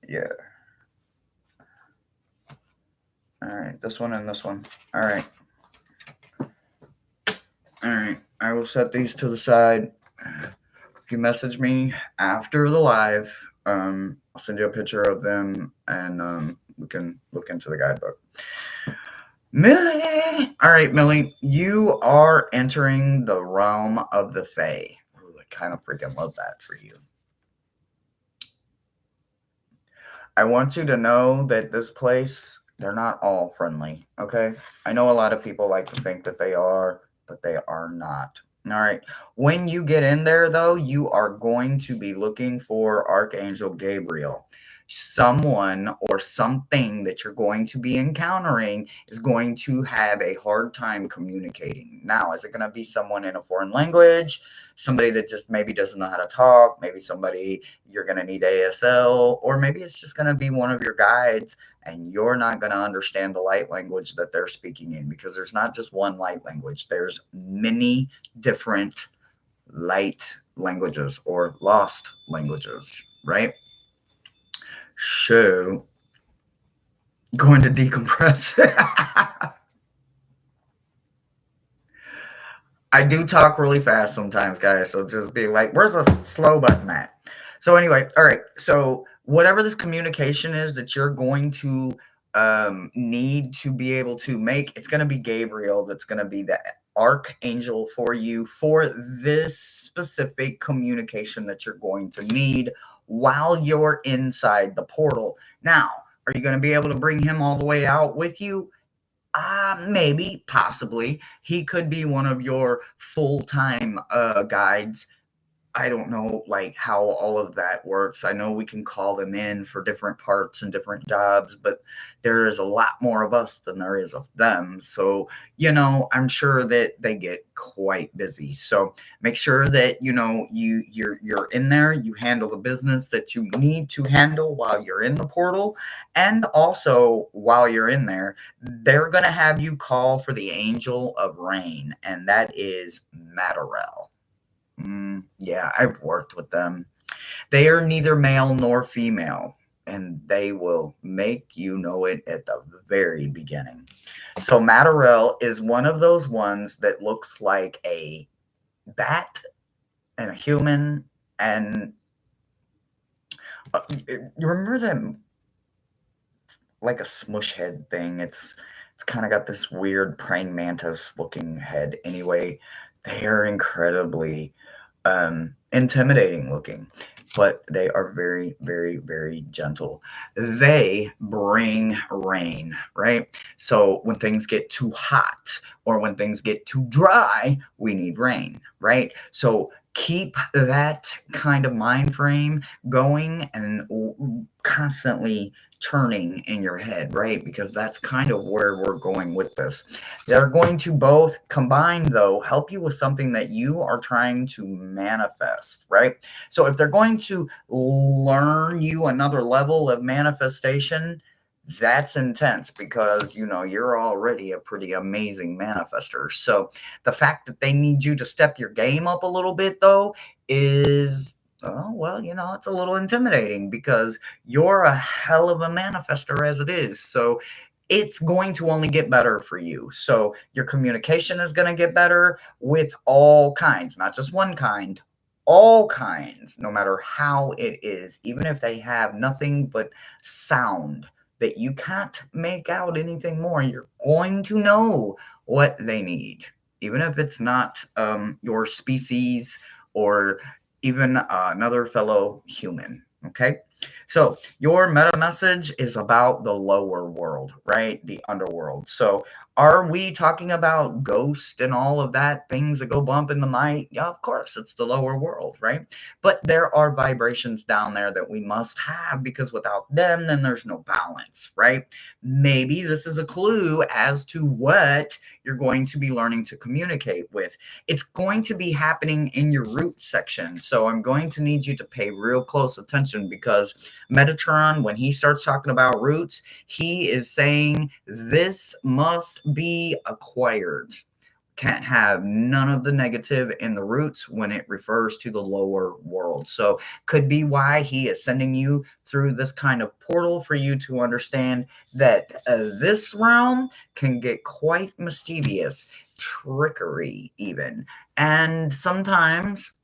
Yeah. All right. This one and this one. All right. All right. I will set these to the side. If you message me after the live, I'll send you a picture of them, and we can look into the guidebook. Millie! All right, Millie, you are entering the realm of the Fae. Ooh, I kind of freaking love that for you. I want you to know that this place, they're not all friendly, okay? I know a lot of people like to think that they are, but they are not. All right. When you get in there, though, you are going to be looking for Archangel Gabriel. Someone or something that you're going to be encountering is going to have a hard time communicating. Now, is it going to be someone in a foreign language? Somebody that just maybe doesn't know how to talk? Maybe somebody you're going to need ASL? Or maybe it's just going to be one of your guides, and you're not going to understand the light language that they're speaking in, because there's not just one light language. There's many different light languages or lost languages, right? So, going to decompress. I do talk really fast sometimes, guys. So just be like, where's the slow button at? So anyway, all right. So whatever this communication is that you're going to need to be able to make, it's going to be Gabriel that's going to be the archangel for you for this specific communication that you're going to need while you're inside the portal. Now, are you going to be able to bring him all the way out with you? Maybe, possibly. He could be one of your full-time guides. I don't know like how all of that works. I know we can call them in for different parts and different jobs, but there is a lot more of us than there is of them. So, I'm sure that they get quite busy. So make sure that you're in there, you handle the business that you need to handle while you're in the portal. And also while you're in there, they're gonna have you call for the angel of rain, and that is Matarel. Yeah, I've worked with them. They are neither male nor female, and they will make you know it at the very beginning. So Matarel is one of those ones that looks like a bat and a human, and you remember them like a smush head thing. It's kind of got this weird praying mantis looking head. Anyway, they are incredibly intimidating looking, but they are very, very, very gentle. They bring rain, right? So when things get too hot or when things get too dry, we need rain, right? So keep that kind of mind frame going and constantly turning in your head, right? Because that's kind of where we're going with this. They're going to both combine, though, help you with something that you are trying to manifest, right? So if they're going to learn you another level of manifestation, that's intense because you're already a pretty amazing manifester. So the fact that they need you to step your game up a little bit, though, is, oh well, it's a little intimidating because you're a hell of a manifester as it is. So it's going to only get better for you. So your communication is going to get better with all kinds, not just one kind, all kinds, no matter how it is, even if they have nothing but sound that you can't make out anything more, you're going to know what they need, even if it's not your species or even another fellow human. Okay. So your meta message is about the lower world, right? The underworld. So are we talking about ghosts and all of that, things that go bump in the night? Yeah, of course, it's the lower world, right? But there are vibrations down there that we must have because without them, then there's no balance, right? Maybe this is a clue as to what you're going to be learning to communicate with. It's going to be happening in your root section. So I'm going to need you to pay real close attention because Metatron, when he starts talking about roots, he is saying this must be acquired. Can't have none of the negative in the roots when it refers to the lower world. So could be why he is sending you through this kind of portal for you to understand that this realm can get quite mischievous, trickery even. And sometimes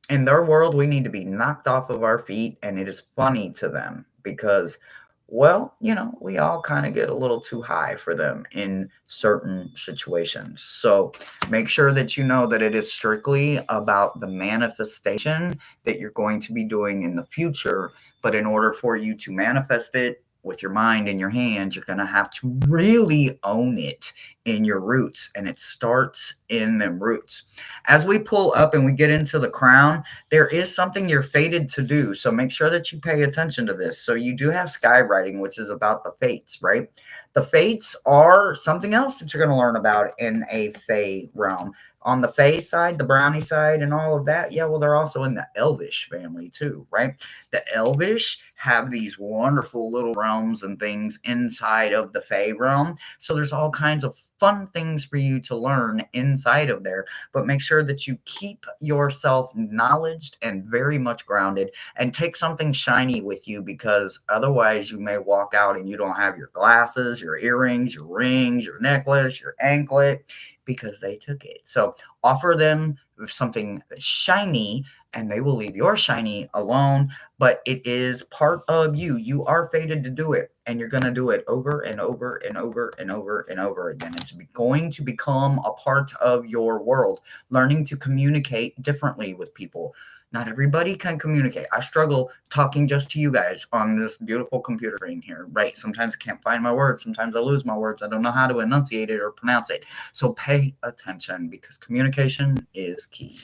in their world, we need to be knocked off of our feet, and it is funny to them because, well, we all kind of get a little too high for them in certain situations. So make sure that you know that it is strictly about the manifestation that you're going to be doing in the future. But in order for you to manifest it with your mind in your hands, you're going to have to really own it in your roots, and it starts in the roots. As we pull up and we get into the crown, there is something you're fated to do. So make sure that you pay attention to this. So you do have skywriting, which is about the fates, right? The fates are something else that you're going to learn about in a fae realm. On the fae side, the brownie side, and all of that, yeah, well, they're also in the elvish family too, right? The elvish have these wonderful little realms and things inside of the fae realm. So there's all kinds of fun things for you to learn inside of there, but make sure that you keep yourself knowledged and very much grounded, and take something shiny with you, because otherwise you may walk out and you don't have your glasses, your earrings, your rings, your necklace, your anklet, because they took it. So offer them something shiny, and they will leave your shiny alone. But it is part of you. You are fated to do it, and you're going to do it over and over and over and over and over again. It's going to become a part of your world. Learning to communicate differently with people. Not everybody can communicate. I struggle talking just to you guys on this beautiful computer screen here, right? Sometimes I can't find my words. Sometimes I lose my words. I don't know how to enunciate it or pronounce it. So pay attention, because communication is key.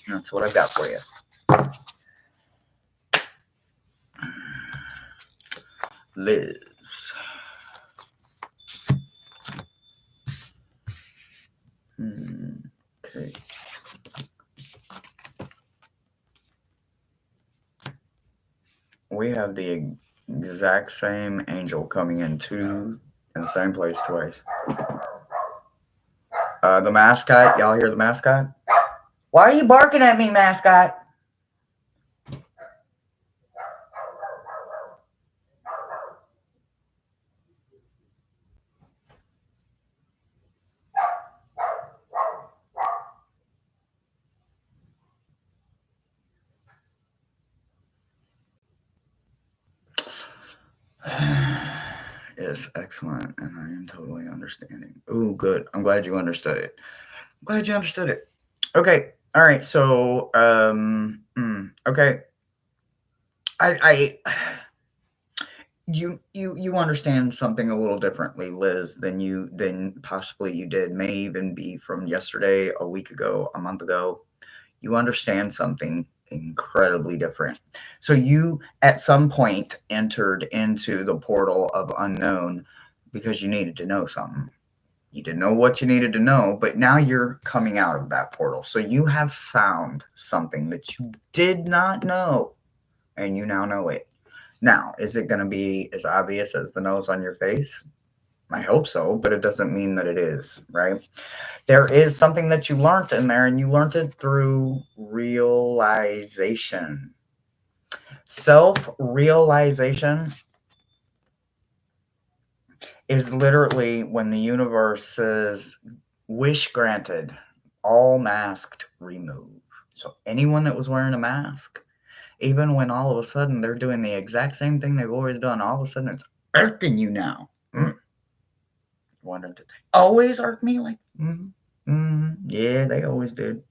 And that's what I've got for you. Liz. Okay. We have the exact same angel coming in the same place twice. The mascot, y'all hear the mascot? Why are you barking at me, mascot? Yes, excellent, and I am totally understanding. Oh, good. I'm glad you understood it. Okay. All right. So, okay. I you understand something a little differently, Liz, than possibly you did. May even be from yesterday, a week ago, a month ago. You understand something incredibly different. So you at some point entered into the portal of unknown because you needed to know something. You didn't know what you needed to know, but now you're coming out of that portal. So you have found something that you did not know, and you now know it. Now, is it going to be as obvious as the nose on your face? I hope so, but it doesn't mean that it is, right? There is something that you learned in there, and you learned it through realization. Self-realization is literally when the universe says, wish granted, all masked remove. So anyone that was wearing a mask, even when all of a sudden they're doing the exact same thing they've always done, all of a sudden it's irking you now. Wondering, did they always irk me? Like, yeah, they always did.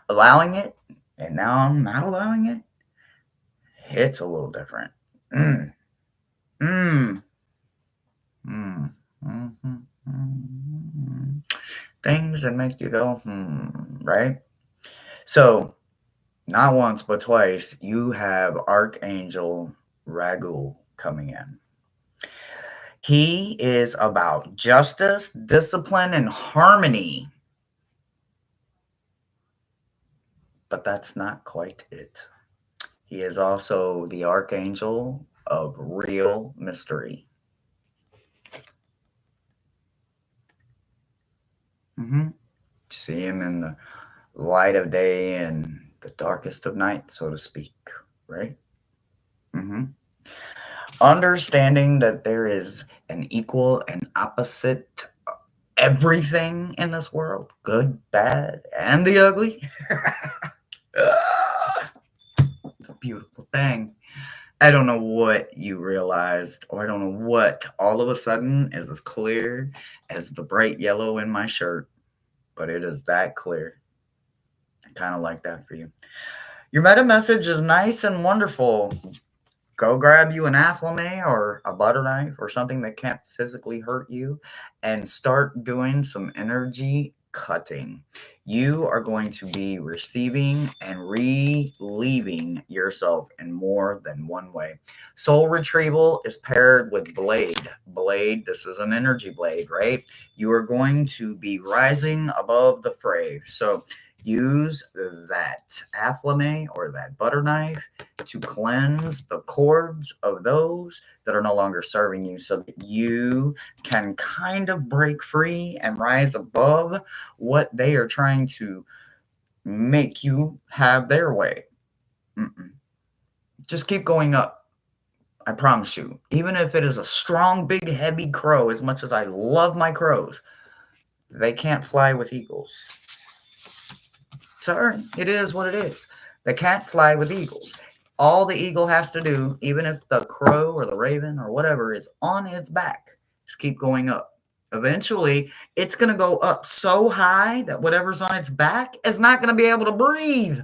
Allowing it, and now I'm not allowing it. It's a little different. Things that make you go, right? So, not once but twice, you have Archangel Raguel coming in. He is about justice, discipline, and harmony. But that's not quite it. He is also the Archangel of real mystery. See him in the light of day and the darkest of night, so to speak, right? Understanding that there is an equal and opposite everything in this world, good, bad, and the ugly. It's a beautiful thing. I don't know what you realized, or I don't know what all of a sudden is as clear as the bright yellow in my shirt, but it is that clear. I kind of like that for you. Your meta message is nice and wonderful. Go grab you an afflame or a butter knife or something that can't physically hurt you, and start doing some energy cutting. You are going to be receiving and relieving yourself in more than one way. Soul retrieval is paired with blade. Blade, this is an energy blade, right? You are going to be rising above the fray. So Use that afflame or that butter knife to cleanse the cords of those that are no longer serving you so that you can kind of break free and rise above what they are trying to make you have their way. Mm-mm. Just keep going up. I promise you. Even if it is a strong, big, heavy crow, as much as I love my crows, they can't fly with eagles. Sorry, it is what it is. They can't fly with eagles. All the eagle has to do, even if the crow or the raven or whatever is on its back, is keep going up. Eventually, it's going to go up so high that whatever's on its back is not going to be able to breathe.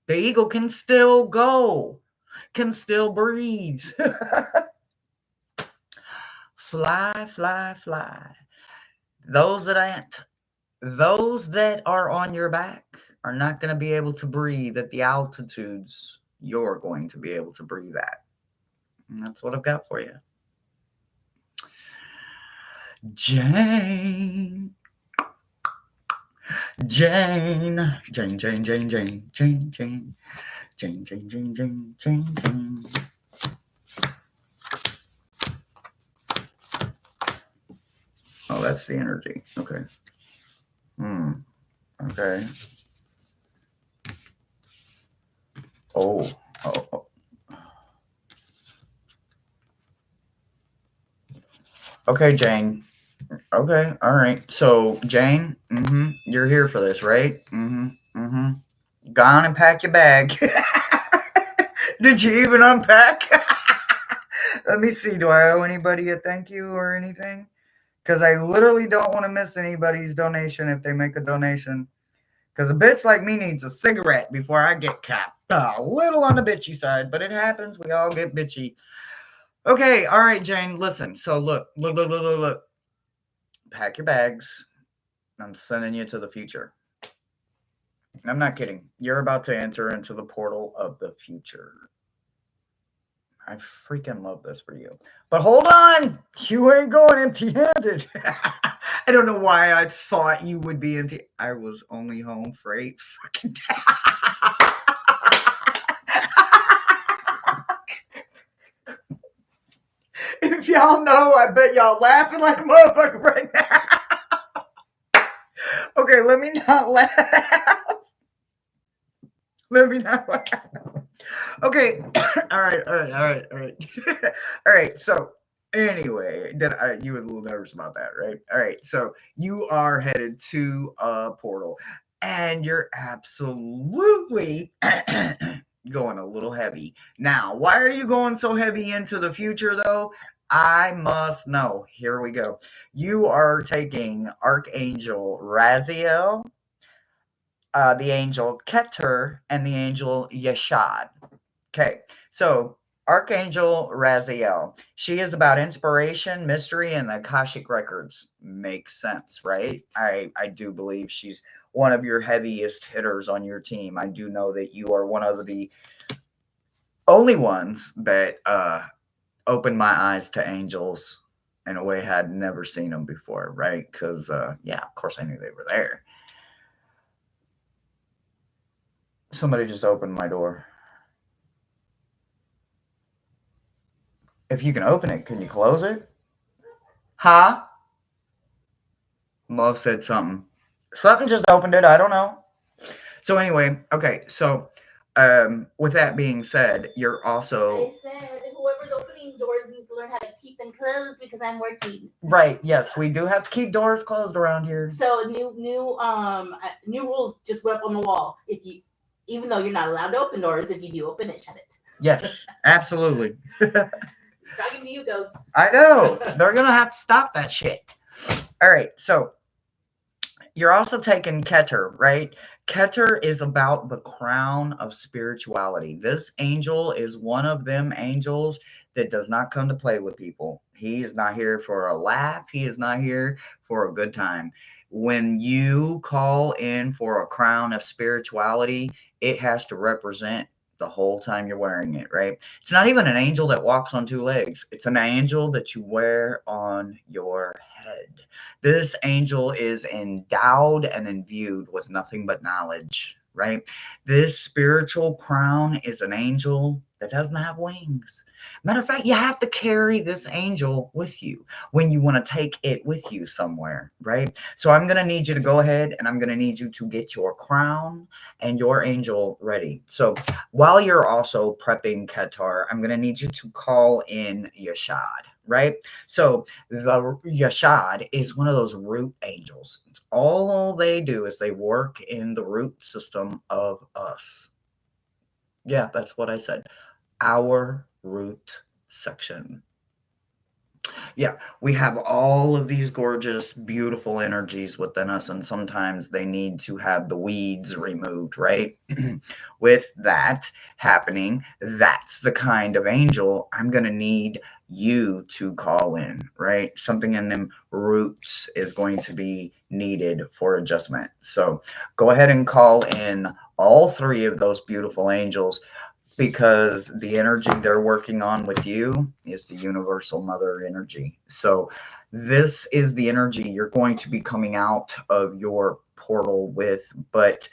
The eagle can still go, can still breathe. Fly, fly, fly. Those that are on your back are not going to be able to breathe at the altitudes you're going to be able to breathe at. And that's what I've got for you. Jane. Jane. Jane, Jane, Jane, Jane, Jane, Jane. Jane, Jane, Jane, Jane, Jane, Jane. Oh, that's the energy. Okay. Okay. Oh. Okay, Jane. Okay, all right. So, Jane, you're here for this, right? Go on and pack your bag. Did you even unpack? Let me see. Do I owe anybody a thank you or anything? Because I literally don't want to miss anybody's donation if they make a donation. Because a bitch like me needs a cigarette before I get capped. A little on the bitchy side, but it happens. We all get bitchy. Okay, all right, Jane. Listen. So look. Pack your bags. I'm sending you to the future. I'm not kidding. You're about to enter into the portal of the future. I freaking love this for you. But hold on. You ain't going empty-handed. I don't know why I thought you would be empty. I was only home for 8 fucking days. If y'all know, I bet y'all laughing like a motherfucker right now. Okay, let me not laugh. Let me not laugh. Okay. All right. So anyway, you were a little nervous about that, right? All right. So you are headed to a portal and you're absolutely going a little heavy. Now, why are you going so heavy into the future though? I must know. Here we go. You are taking Archangel Raziel, the angel Keter, and the angel Yeshad. Okay, so Archangel Raziel, she is about inspiration, mystery, and Akashic records. Makes sense, right? I do believe she's one of your heaviest hitters on your team. I do know that you are one of the only ones that opened my eyes to angels in a way I had never seen them before, right? Because, yeah, of course I knew they were there. Somebody just opened my door. If you can open it, can you close it? Huh? Mo said something. Something just opened it. I don't know. So anyway, okay. So with that being said, you're also. I said whoever's opening doors needs to learn how to keep them closed because I'm working. Right. Yes, we do have to keep doors closed around here. So new rules just went up on the wall. Even though you're not allowed to open doors, if you do open it, shut it. Yes, absolutely. Talking to you, ghosts. I know. They're gonna have to stop that shit. All right. So you're also taking Keter, right? Keter is about the crown of spirituality. This angel is one of them angels that does not come to play with people. He is not here for a laugh. He is not here for a good time. When you call in for a crown of spirituality, it has to represent the whole time you're wearing it, right? It's not even an angel that walks on two legs. It's an angel that you wear on your head. This angel is endowed and imbued with nothing but knowledge, right? This spiritual crown is an angel that doesn't have wings. Matter of fact, you have to carry this angel with you when you want to take it with you somewhere, right? So I'm going to need you to go ahead and I'm going to need you to get your crown and your angel ready. So while you're also prepping Qatar, I'm going to need you to call in Yashad, right? So the Yashad is one of those root angels. It's all they do is they work in the root system of us. Yeah, that's what I said. Our root section. Yeah, we have all of these gorgeous, beautiful energies within us, and sometimes they need to have the weeds removed, right? With that happening, that's the kind of angel I'm going to need you to call in, right? Something in them roots is going to be needed for adjustment. So go ahead and call in all three of those beautiful angels because the energy they're working on with you is the universal mother energy. So this is the energy you're going to be coming out of your portal with. But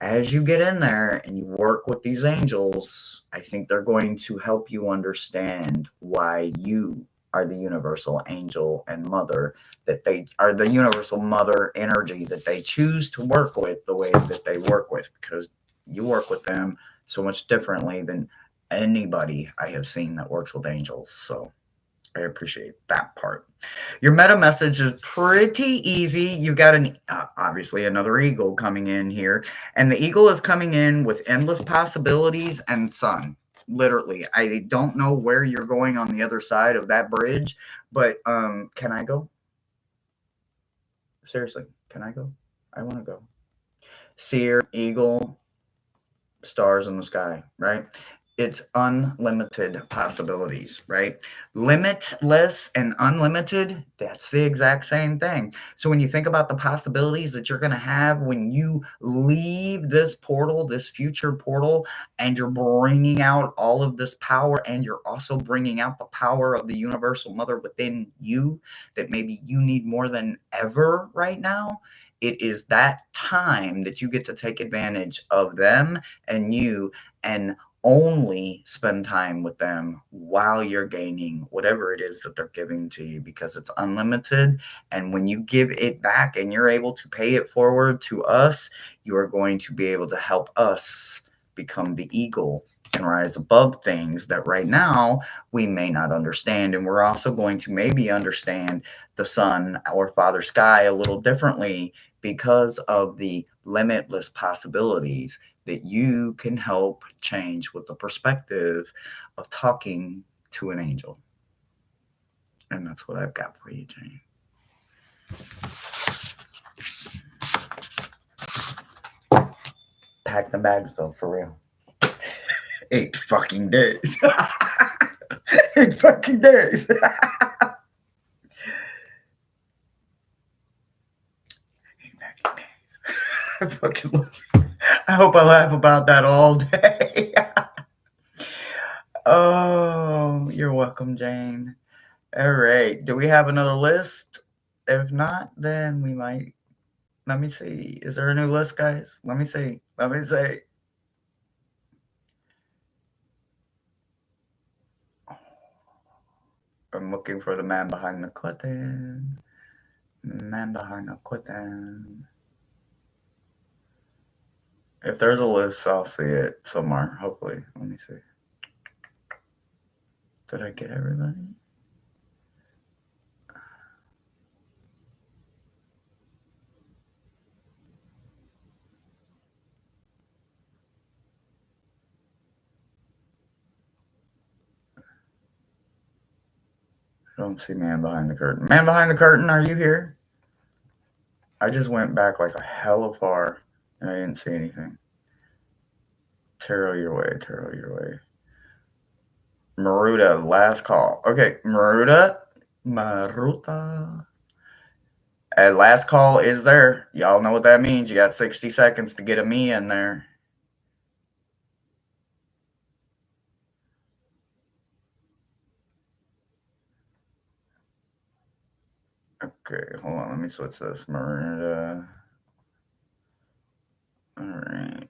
as you get in there and you work with these angels, I think they're going to help you understand why you are the universal angel and mother, that they are the universal mother energy that they choose to work with the way that they work with, because you work with them so much differently than anybody I have seen that works with angels. So I appreciate that part. Your meta message is pretty easy. You've got an obviously another eagle coming in here, and the eagle is coming in with endless possibilities and sun. Literally, I don't know where you're going on the other side of that bridge, but can I go? Seriously, can I go? I want to go. Seer, eagle, stars in the sky, right? It's unlimited possibilities, right? Limitless and unlimited, that's the exact same thing. So when you think about the possibilities that you're going to have when you leave this portal, this future portal, and you're bringing out all of this power, and you're also bringing out the power of the universal mother within you that maybe you need more than ever right now, it is that time that you get to take advantage of them and you, and only spend time with them while you're gaining whatever it is that they're giving to you, because it's unlimited. And when you give it back and you're able to pay it forward to us, you are going to be able to help us become the eagle and rise above things that right now we may not understand. And we're also going to maybe understand the sun or Father Sky a little differently because of the limitless possibilities that you can help change with the perspective of talking to an angel. And that's what I've got for you, Jane. Pack the bags, though, for real. 8 fucking days. 8 fucking days. 8 fucking days. I fucking love it. I hope I laugh about that all day. Oh, you're welcome, Jane. All right. Do we have another list? If not, then we might. Let me see. Is there a new list, guys? Let me see. Let me see. I'm looking for the man behind the curtain. Man behind the curtain. If there's a list, I'll see it somewhere. Hopefully. Let me see. Did I get everybody? I don't see man behind the curtain. Man behind the curtain, are you here? I just went back like a hell of far and I didn't see anything. Tarot your way, tarot your way. Maruta, last call. Okay, Maruta. Last call is there. Y'all know what that means. You got 60 seconds to get a me in there. Okay, hold on. Let me switch this. Miranda. All right.